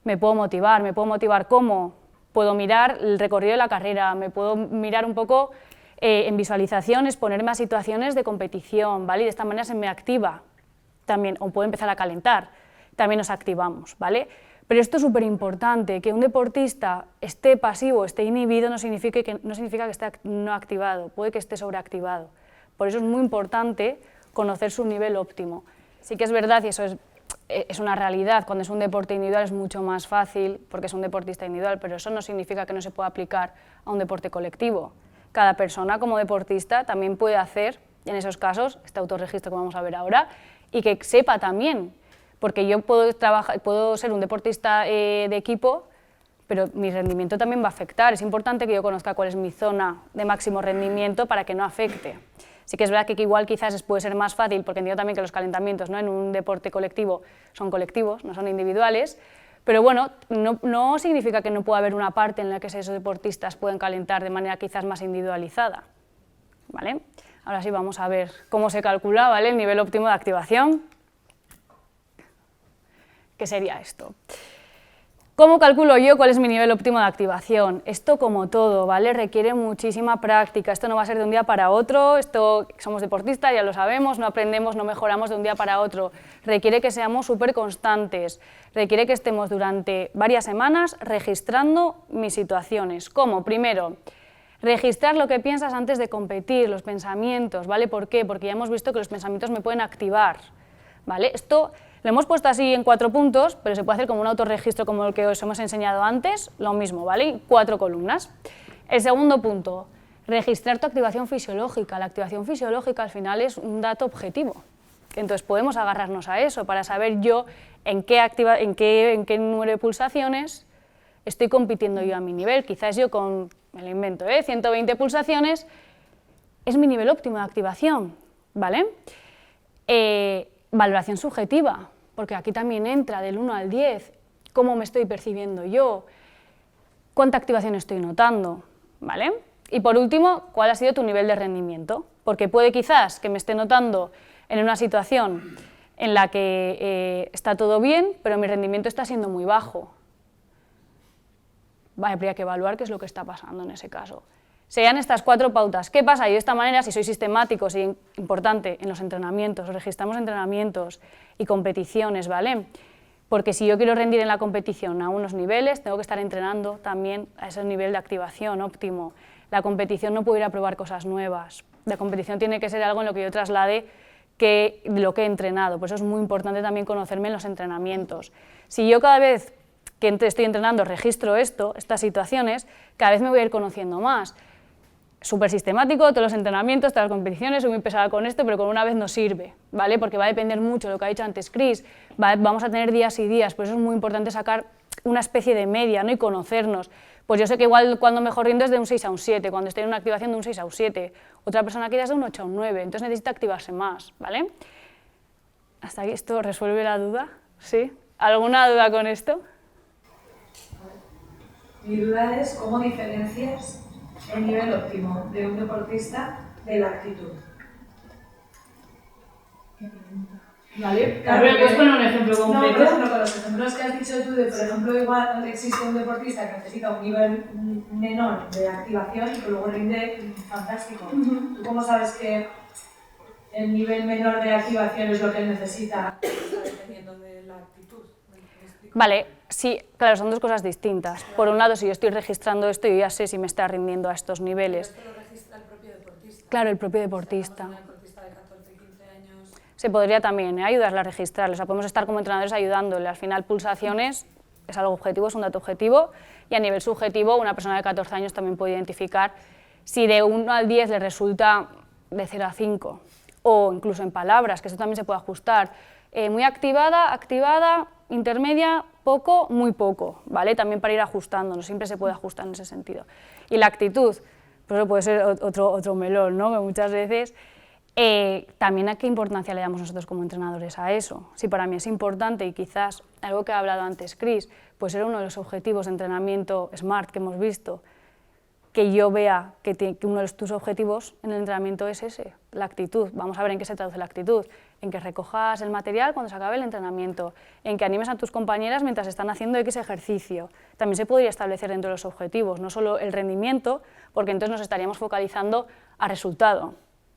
Me puedo motivar ¿cómo? Puedo mirar el recorrido de la carrera, me puedo mirar un poco en visualizaciones, ponerme a situaciones de competición, ¿vale? Y de esta manera se me activa también, o puedo empezar a calentar, también nos activamos, ¿vale? Pero esto es súper importante, que un deportista esté pasivo, esté inhibido, no significa que esté no activado, puede que esté sobreactivado. Por eso es muy importante conocer su nivel óptimo. Sí que es verdad, y eso es una realidad, cuando es un deporte individual es mucho más fácil, porque es un deportista individual, pero eso no significa que no se pueda aplicar a un deporte colectivo. Cada persona como deportista también puede hacer, en esos casos, este autorregistro que vamos a ver ahora, y que sepa también, porque yo puedo ser un deportista de equipo, pero mi rendimiento también va a afectar. Es importante que yo conozca cuál es mi zona de máximo rendimiento para que no afecte. Sí que es verdad que igual quizás puede ser más fácil, porque entiendo también que los calentamientos, ¿no?, en un deporte colectivo son colectivos, no son individuales, pero bueno, no significa que no pueda haber una parte en la que esos deportistas pueden calentar de manera quizás más individualizada, ¿vale? Ahora sí vamos a ver cómo se calcula, ¿vale?, el nivel óptimo de activación. ¿Qué sería esto? ¿Cómo calculo yo cuál es mi nivel óptimo de activación? Esto, como todo, ¿vale?, requiere muchísima práctica. Esto no va a ser de un día para otro, somos deportistas, ya lo sabemos, no aprendemos, no mejoramos de un día para otro. Requiere que seamos súper constantes, requiere que estemos durante varias semanas registrando mis situaciones. ¿Cómo? Primero, registrar lo que piensas antes de competir, los pensamientos, ¿vale? ¿Por qué? Porque ya hemos visto que los pensamientos me pueden activar, ¿vale? Esto lo hemos puesto así en 4 puntos, pero se puede hacer como un autorregistro como el que os hemos enseñado antes, lo mismo, ¿vale? 4 columnas. El segundo punto, registrar tu activación fisiológica. La activación fisiológica al final es un dato objetivo, entonces podemos agarrarnos a eso para saber yo en qué número de pulsaciones estoy compitiendo yo a mi nivel. Quizás yo con, me lo invento, 120 pulsaciones es mi nivel óptimo de activación, ¿vale? Valoración subjetiva, porque aquí también entra del 1 al 10, cómo me estoy percibiendo yo, cuánta activación estoy notando, ¿vale? Y por último, cuál ha sido tu nivel de rendimiento, porque puede quizás que me esté notando en una situación en la que está todo bien, pero mi rendimiento está siendo muy bajo. Habría que evaluar qué es lo que está pasando en ese caso. Serían estas 4 pautas. ¿Qué pasa? Y de esta manera, si soy sistemático, si importante, en los entrenamientos, registramos entrenamientos y competiciones, ¿vale? Porque si yo quiero rendir en la competición a unos niveles, tengo que estar entrenando también a ese nivel de activación óptimo. La competición no puedo ir a probar cosas nuevas. La competición tiene que ser algo en lo que yo traslade lo que he entrenado. Por eso es muy importante también conocerme en los entrenamientos. Si yo cada vez que estoy entrenando registro estas situaciones, cada vez me voy a ir conociendo más. Súper sistemático, todos los entrenamientos, todas las competiciones, soy muy pesada con esto, pero con una vez no sirve, ¿vale? Porque va a depender mucho de lo que ha dicho antes Chris, vamos a tener días y días, por eso es muy importante sacar una especie de media, ¿no?, y conocernos. Pues yo sé que igual cuando mejor rindo es de un 6 a un 7, cuando estoy en una activación de un 6 a un 7, otra persona quizás de un 8 a un 9, entonces necesita activarse más, ¿vale? ¿Hasta aquí esto resuelve la duda? ¿Sí? ¿Alguna duda con esto? Mi duda es cómo diferencias el nivel óptimo de un deportista de la actitud. ¿Qué pregunta? ¿Vale? Claro, ¿me puedes poner un ejemplo concreto? No, por ejemplo, con los ejemplos que has dicho tú, de por ejemplo, igual existe un deportista que necesita un nivel menor de activación y que luego rinde fantástico. ¿Tú cómo sabes que el nivel menor de activación es lo que él necesita? Dependiendo de la actitud. Vale, sí, claro, son dos cosas distintas. Por un lado, si yo estoy registrando esto, yo ya sé si me está rindiendo a estos niveles. Pero esto lo registra el propio deportista. Claro, el propio deportista. Se podría también ayudarle a registrarle, o sea, podemos estar como entrenadores ayudándole. Al final, pulsaciones es algo objetivo, es un dato objetivo, y a nivel subjetivo, una persona de 14 años también puede identificar si de 1 al 10 le resulta de 0 a 5, o incluso en palabras, que eso también se puede ajustar. Muy activada, activada, intermedia, poco, muy poco, ¿vale? También para ir ajustando, no siempre se puede ajustar en ese sentido. Y la actitud, pues puede ser otro melón, ¿no? Que muchas veces... también a qué importancia le damos nosotros como entrenadores a eso. Si para mí es importante, y quizás algo que ha hablado antes Chris, pues era uno de los objetivos de entrenamiento SMART que hemos visto, que yo vea que uno de tus objetivos en el entrenamiento es ese, la actitud. Vamos a ver en qué se traduce la actitud, en que recojas el material cuando se acabe el entrenamiento, en que animes a tus compañeras mientras están haciendo X ejercicio. También se podría establecer dentro de los objetivos, no solo el rendimiento, porque entonces nos estaríamos focalizando a resultado.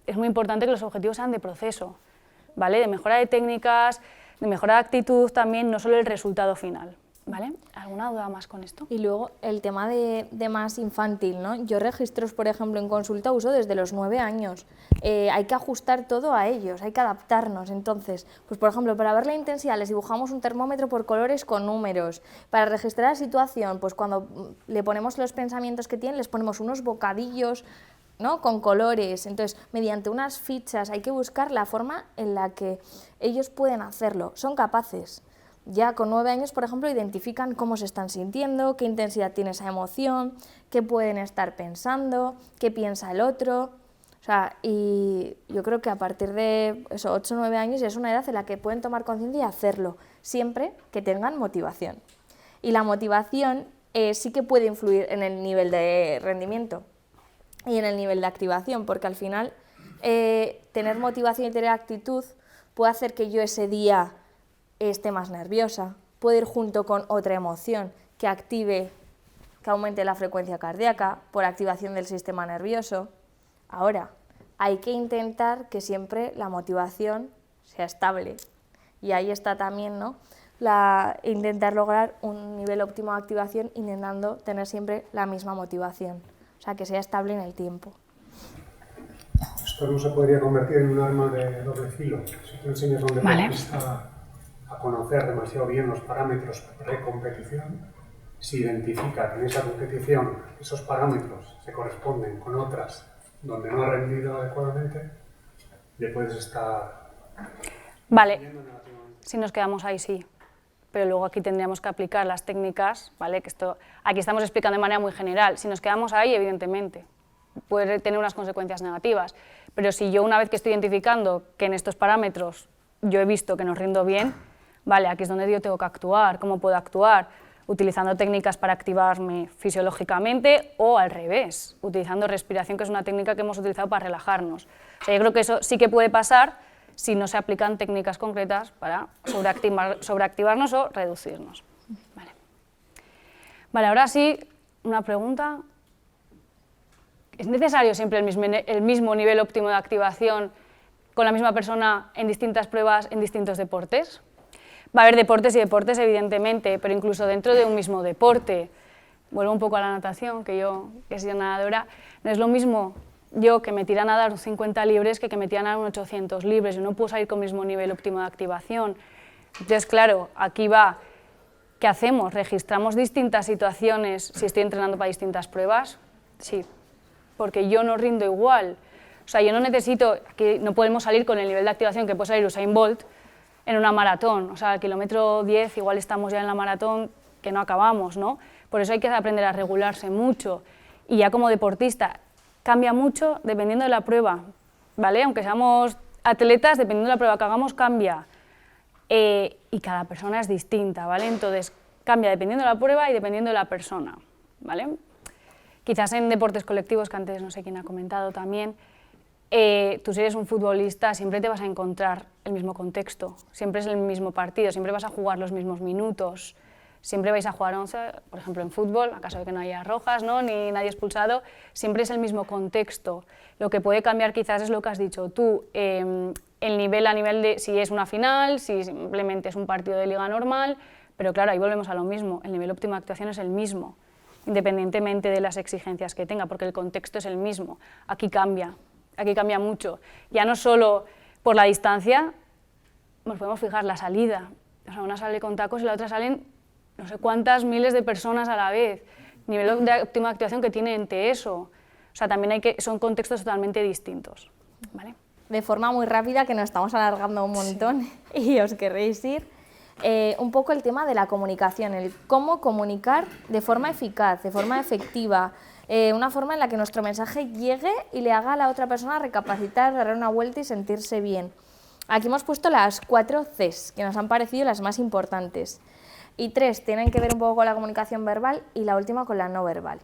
Es muy importante que los objetivos sean de proceso, ¿vale? De mejora de técnicas, de mejora de actitud también, no solo el resultado final, ¿vale? ¿Alguna duda más con esto? Y luego el tema de más infantil, ¿no? Yo registros, por ejemplo, en consulta uso desde los 9 años. Hay que ajustar todo a ellos, hay que adaptarnos. Entonces, pues por ejemplo, para ver la intensidad les dibujamos un termómetro por colores con números. Para registrar la situación, pues cuando le ponemos los pensamientos que tienen, les ponemos unos bocadillos, ¿no? Con colores. Entonces, mediante unas fichas hay que buscar la forma en la que ellos pueden hacerlo. Son capaces. Ya con 9 años, por ejemplo, identifican cómo se están sintiendo, qué intensidad tiene esa emoción, qué pueden estar pensando, qué piensa el otro. O sea, y yo creo que a partir de eso, 8 o 9 años ya es una edad en la que pueden tomar conciencia y hacerlo, siempre que tengan motivación. Y la motivación sí que puede influir en el nivel de rendimiento y en el nivel de activación, porque al final tener motivación y tener actitud puede hacer que yo ese día esté más nerviosa, puede ir junto con otra emoción que active, que aumente la frecuencia cardíaca por activación del sistema nervioso. Ahora, hay que intentar que siempre la motivación sea estable, y ahí está también, ¿no?, intentar lograr un nivel óptimo de activación intentando tener siempre la misma motivación. O sea, que sea estable en el tiempo. Esto no se podría convertir en un arma de doble filo. Si tú enseñas a un deportista a conocer demasiado bien los parámetros pre-competición, si identifica que en esa competición esos parámetros se corresponden con otras donde no ha rendido adecuadamente, le puedes estar... Vale, si nos quedamos ahí sí, pero luego aquí tendríamos que aplicar las técnicas, ¿vale? Que esto aquí estamos explicando de manera muy general. Si nos quedamos ahí, evidentemente, puede tener unas consecuencias negativas, pero si yo una vez que estoy identificando que en estos parámetros yo he visto que no rindo bien, vale, aquí es donde yo tengo que actuar. ¿Cómo puedo actuar? Utilizando técnicas para activarme fisiológicamente o al revés, utilizando respiración, que es una técnica que hemos utilizado para relajarnos. O sea, yo creo que eso sí que puede pasar si no se aplican técnicas concretas para sobreactivarnos o reducirnos. Vale, ahora sí, una pregunta. ¿Es necesario siempre el mismo nivel óptimo de activación con la misma persona en distintas pruebas, en distintos deportes? Va a haber deportes y deportes, evidentemente, pero incluso dentro de un mismo deporte. Vuelvo un poco a la natación, que he sido nadadora, no es lo mismo yo que me tira a nadar un 50 libres que me tira a nadar un 800 libres. Yo no puedo salir con el mismo nivel óptimo de activación. Entonces, claro, aquí va, ¿qué hacemos? ¿Registramos distintas situaciones si estoy entrenando para distintas pruebas? Sí, porque yo no rindo igual. O sea, yo no necesito, que no podemos salir con el nivel de activación que puede salir Usain Bolt en una maratón. O sea, al kilómetro 10 igual estamos ya en la maratón que no acabamos, ¿no? Por eso hay que aprender a regularse mucho. Y ya como deportista, cambia mucho dependiendo de la prueba, ¿vale? Aunque seamos atletas, dependiendo de la prueba que hagamos, cambia. Y cada persona es distinta, ¿vale? Entonces, cambia dependiendo de la prueba y dependiendo de la persona, ¿vale? Quizás en deportes colectivos, que antes no sé quién ha comentado también, tú si eres un futbolista siempre te vas a encontrar el mismo contexto, siempre es el mismo partido, siempre vas a jugar los mismos minutos, siempre vais a jugar 11, por ejemplo en fútbol, a caso de que no haya rojas, ¿no? Ni nadie expulsado, siempre es el mismo contexto. Lo que puede cambiar quizás es lo que has dicho tú, el nivel a nivel de si es una final, si simplemente es un partido de liga normal, pero claro, ahí volvemos a lo mismo, el nivel óptimo de actuación es el mismo, independientemente de las exigencias que tenga, porque el contexto es el mismo. Aquí cambia mucho, ya no solo por la distancia, nos podemos fijar la salida, o sea, una sale con tacos y la otra salen no sé cuántas miles de personas a la vez, nivel de óptima actuación que tiene ante eso, o sea, también son contextos totalmente distintos, ¿vale? De forma muy rápida, que nos estamos alargando un montón y os querréis ir, un poco el tema de la comunicación, el cómo comunicar de forma eficaz, de forma efectiva, una forma en la que nuestro mensaje llegue y le haga a la otra persona recapacitar, dar una vuelta y sentirse bien. Aquí hemos puesto las 4 Cs, que nos han parecido las más importantes. Y 3 tienen que ver un poco con la comunicación verbal y la última con la no verbal.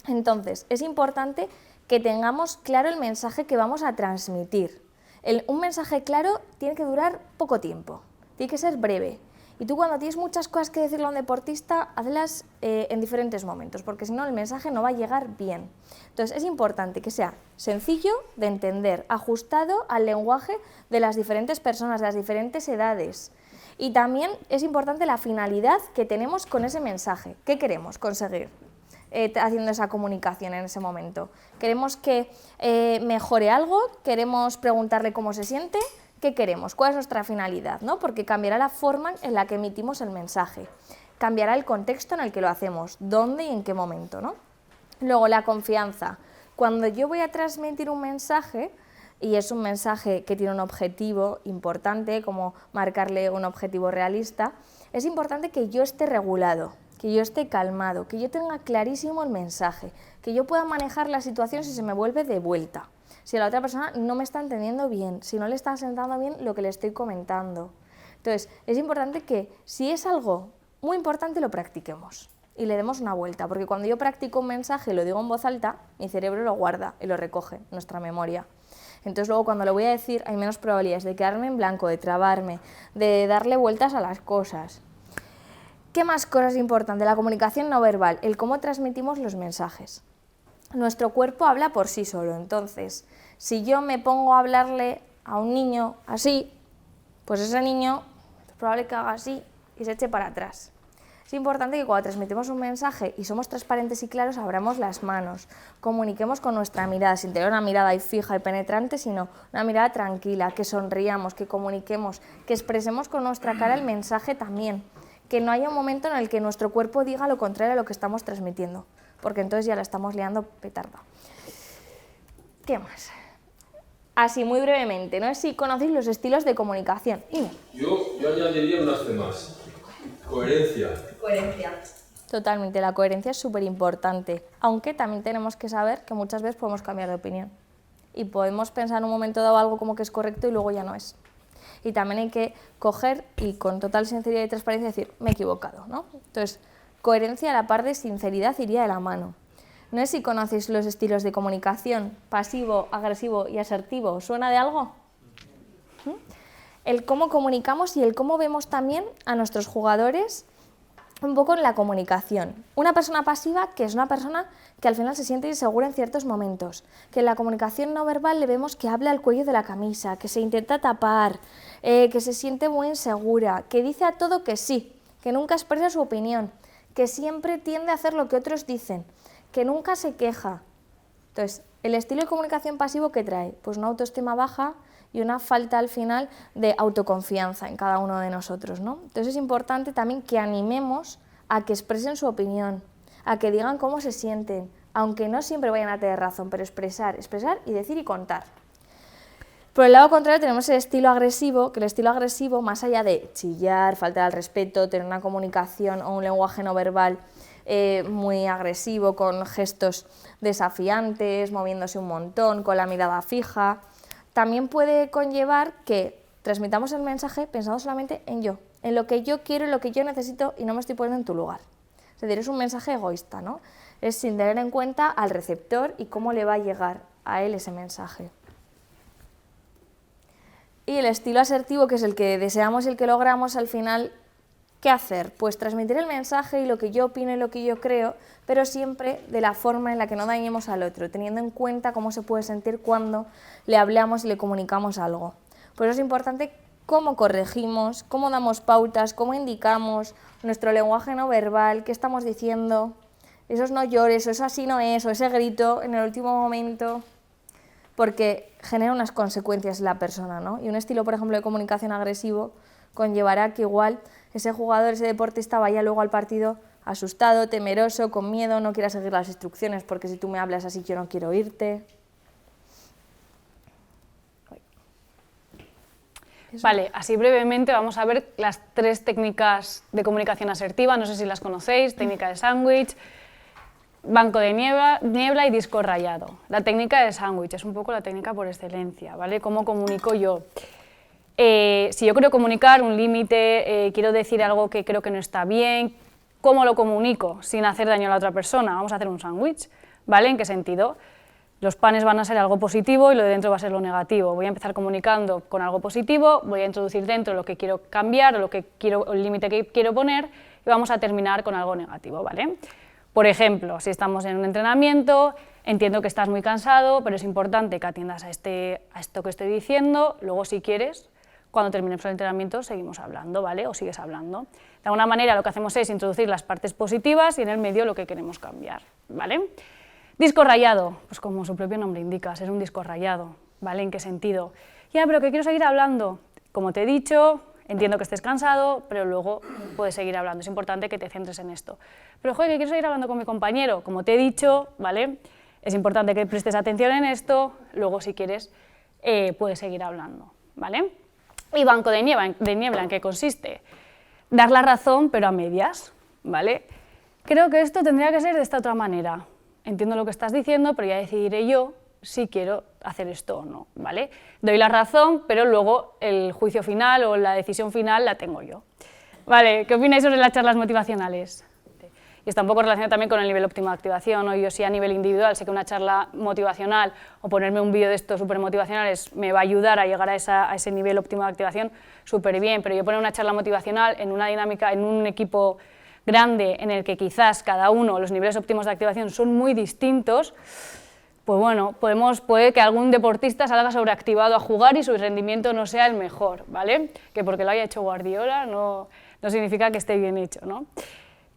Entonces, es importante que tengamos claro el mensaje que vamos a transmitir. Un mensaje claro tiene que durar poco tiempo, tiene que ser breve. Y tú cuando tienes muchas cosas que decirle a un deportista, hazlas en diferentes momentos, porque si no el mensaje no va a llegar bien. Entonces es importante que sea sencillo de entender, ajustado al lenguaje de las diferentes personas, de las diferentes edades. Y también es importante la finalidad que tenemos con ese mensaje. ¿Qué queremos conseguir haciendo esa comunicación en ese momento? ¿Queremos que mejore algo? ¿Queremos preguntarle cómo se siente? ¿Qué queremos? ¿Cuál es nuestra finalidad? ¿No? Porque cambiará la forma en la que emitimos el mensaje, cambiará el contexto en el que lo hacemos, dónde y en qué momento, ¿no? Luego, la confianza. Cuando yo voy a transmitir un mensaje, y es un mensaje que tiene un objetivo importante, como marcarle un objetivo realista, es importante que yo esté regulado, que yo esté calmado, que yo tenga clarísimo el mensaje, que yo pueda manejar la situación si se me vuelve de vuelta. Si la otra persona no me está entendiendo bien, si no le está sentando bien lo que le estoy comentando. Entonces, es importante que si es algo muy importante lo practiquemos y le demos una vuelta, porque cuando yo practico un mensaje y lo digo en voz alta, mi cerebro lo guarda y lo recoge en nuestra memoria. Entonces luego cuando lo voy a decir hay menos probabilidades de quedarme en blanco, de trabarme, de darle vueltas a las cosas. ¿Qué más cosas importantes? La comunicación no verbal, el cómo transmitimos los mensajes. Nuestro cuerpo habla por sí solo, entonces, si yo me pongo a hablarle a un niño así, pues ese niño es probable que haga así y se eche para atrás. Es importante que cuando transmitimos un mensaje y somos transparentes y claros, abramos las manos, comuniquemos con nuestra mirada, sin tener una mirada ahí fija y penetrante, sino una mirada tranquila, que sonriamos, que comuniquemos, que expresemos con nuestra cara el mensaje también, que no haya un momento en el que nuestro cuerpo diga lo contrario a lo que estamos transmitiendo, porque entonces ya la estamos liando petarda. ¿Qué más? Así, muy brevemente, no sé si conocéis los estilos de comunicación. Yo añadiría unas temas. Coherencia. Coherencia. Totalmente, la coherencia es súper importante, aunque también tenemos que saber que muchas veces podemos cambiar de opinión y podemos pensar en un momento dado algo como que es correcto y luego ya no es. Y también hay que coger y con total sinceridad y transparencia decir, me he equivocado, ¿no? Entonces, coherencia a la par de sinceridad iría de la mano. No sé si conocéis los estilos de comunicación, pasivo, agresivo y asertivo. ¿Suena de algo? El cómo comunicamos y el cómo vemos también a nuestros jugadores un poco en la comunicación. Una persona pasiva, que es una persona que al final se siente insegura en ciertos momentos, que en la comunicación no verbal le vemos que habla al cuello de la camisa, que se intenta tapar, que se siente muy insegura, que dice a todo que sí, que nunca expresa su opinión, que siempre tiende a hacer lo que otros dicen, que nunca se queja. Entonces, el estilo de comunicación pasivo, ¿qué trae? Pues una autoestima baja y una falta al final de autoconfianza en cada uno de nosotros, ¿no? Entonces es importante también que animemos a que expresen su opinión, a que digan cómo se sienten, aunque no siempre vayan a tener razón, pero expresar y decir y contar. Por el lado contrario tenemos el estilo agresivo, que el estilo agresivo, más allá de chillar, faltar al respeto, tener una comunicación o un lenguaje no verbal muy agresivo, con gestos desafiantes, moviéndose un montón, con la mirada fija, también puede conllevar que transmitamos el mensaje pensando solamente en yo, en lo que yo quiero, en lo que yo necesito y no me estoy poniendo en tu lugar. Es decir, es un mensaje egoísta, ¿no? Es sin tener en cuenta al receptor y cómo le va a llegar a él ese mensaje. Y el estilo asertivo, que es el que deseamos y el que logramos, al final, ¿qué hacer? Pues transmitir el mensaje y lo que yo opino y lo que yo creo, pero siempre de la forma en la que no dañemos al otro, teniendo en cuenta cómo se puede sentir cuando le hablamos y le comunicamos algo. Por eso es importante cómo corregimos, cómo damos pautas, cómo indicamos nuestro lenguaje no verbal, qué estamos diciendo, esos no llores, o eso así no es, o ese grito en el último momento, porque genera unas consecuencias en la persona, ¿no? Y un estilo, por ejemplo, de comunicación agresivo conllevará que igual ese jugador, ese deportista vaya luego al partido asustado, temeroso, con miedo, no quiera seguir las instrucciones porque si tú me hablas así yo no quiero oírte. Vale, así brevemente vamos a ver las 3 técnicas de comunicación asertiva, no sé si las conocéis, técnica de sándwich, banco de niebla y disco rayado. La técnica de sándwich es un poco la técnica por excelencia, ¿vale? ¿Cómo comunico yo? Si yo quiero comunicar un límite, quiero decir algo que creo que no está bien, ¿cómo lo comunico sin hacer daño a la otra persona? Vamos a hacer un sándwich, ¿vale? ¿En qué sentido? Los panes van a ser algo positivo y lo de dentro va a ser lo negativo. Voy a empezar comunicando con algo positivo, voy a introducir dentro lo que quiero cambiar o lo que quiero, el límite que quiero poner y vamos a terminar con algo negativo, ¿vale? Por ejemplo, si estamos en un entrenamiento, entiendo que estás muy cansado, pero es importante que atiendas a esto que estoy diciendo, luego si quieres, cuando terminemos el entrenamiento seguimos hablando, ¿vale? O sigues hablando. De alguna manera lo que hacemos es introducir las partes positivas y en el medio lo que queremos cambiar, ¿vale? Disco rayado, pues como su propio nombre indica, es un disco rayado, ¿vale? ¿En qué sentido? Ya, pero que quiero seguir hablando. Como te he dicho, entiendo que estés cansado, pero luego puedes seguir hablando, es importante que te centres en esto. Pero, joder, que quiero seguir hablando con mi compañero, como te he dicho, ¿vale? Es importante que prestes atención en esto, luego si quieres puedes seguir hablando, ¿vale? Y banco de niebla, ¿en qué consiste? Dar la razón, pero a medias, ¿vale? Creo que esto tendría que ser de esta otra manera. Entiendo lo que estás diciendo, pero ya decidiré yo si quiero hacer esto o no, ¿vale? Doy la razón, pero luego el juicio final o la decisión final la tengo yo. Vale, ¿qué opináis sobre las charlas motivacionales? Y está un poco relacionado también con el nivel óptimo de activación, ¿no? Yo sí a nivel individual sé que una charla motivacional o ponerme un vídeo de estos súper motivacionales me va a ayudar a llegar a ese nivel óptimo de activación súper bien, pero yo poner una charla motivacional en una dinámica, en un equipo grande en el que quizás cada uno, los niveles óptimos de activación son muy distintos, pues bueno, puede que algún deportista salga sobreactivado a jugar y su rendimiento no sea el mejor, ¿vale? Que porque lo haya hecho Guardiola no significa que esté bien hecho, ¿no?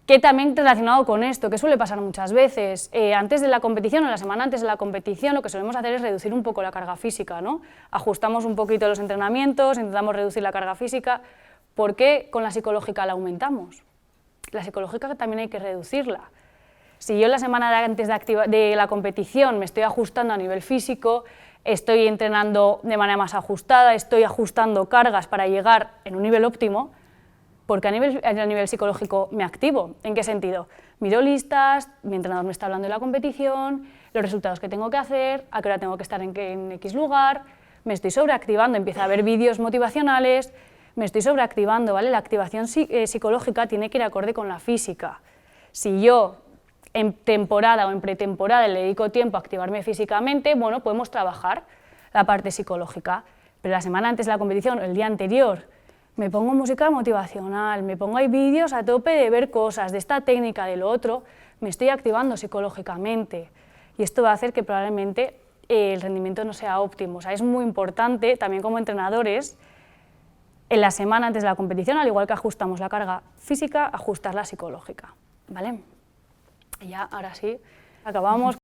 Que también relacionado con esto, que suele pasar muchas veces, antes de la competición o la semana antes de la competición lo que solemos hacer es reducir un poco la carga física, ¿no? Ajustamos un poquito los entrenamientos, intentamos reducir la carga física, ¿por qué con la psicológica la aumentamos? La psicológica también hay que reducirla. Si yo la semana antes de la competición me estoy ajustando a nivel físico, estoy entrenando de manera más ajustada, estoy ajustando cargas para llegar en un nivel óptimo, porque a nivel psicológico me activo. ¿En qué sentido? Miro listas, mi entrenador me está hablando de la competición, los resultados que tengo que hacer, a qué hora tengo que estar en X lugar, me estoy sobreactivando, empiezo a ver vídeos motivacionales, me estoy sobreactivando, ¿vale? La activación psicológica tiene que ir acorde con la física. Si yo en temporada o en pretemporada le dedico tiempo a activarme físicamente, bueno, podemos trabajar la parte psicológica, pero la semana antes de la competición, el día anterior, me pongo música motivacional, me pongo ahí vídeos a tope de ver cosas, de esta técnica, de lo otro, me estoy activando psicológicamente y esto va a hacer que probablemente el rendimiento no sea óptimo. O sea, es muy importante también como entrenadores en la semana antes de la competición, al igual que ajustamos la carga física, ajustar la psicológica, ¿vale? Y ya, ahora sí, acabamos.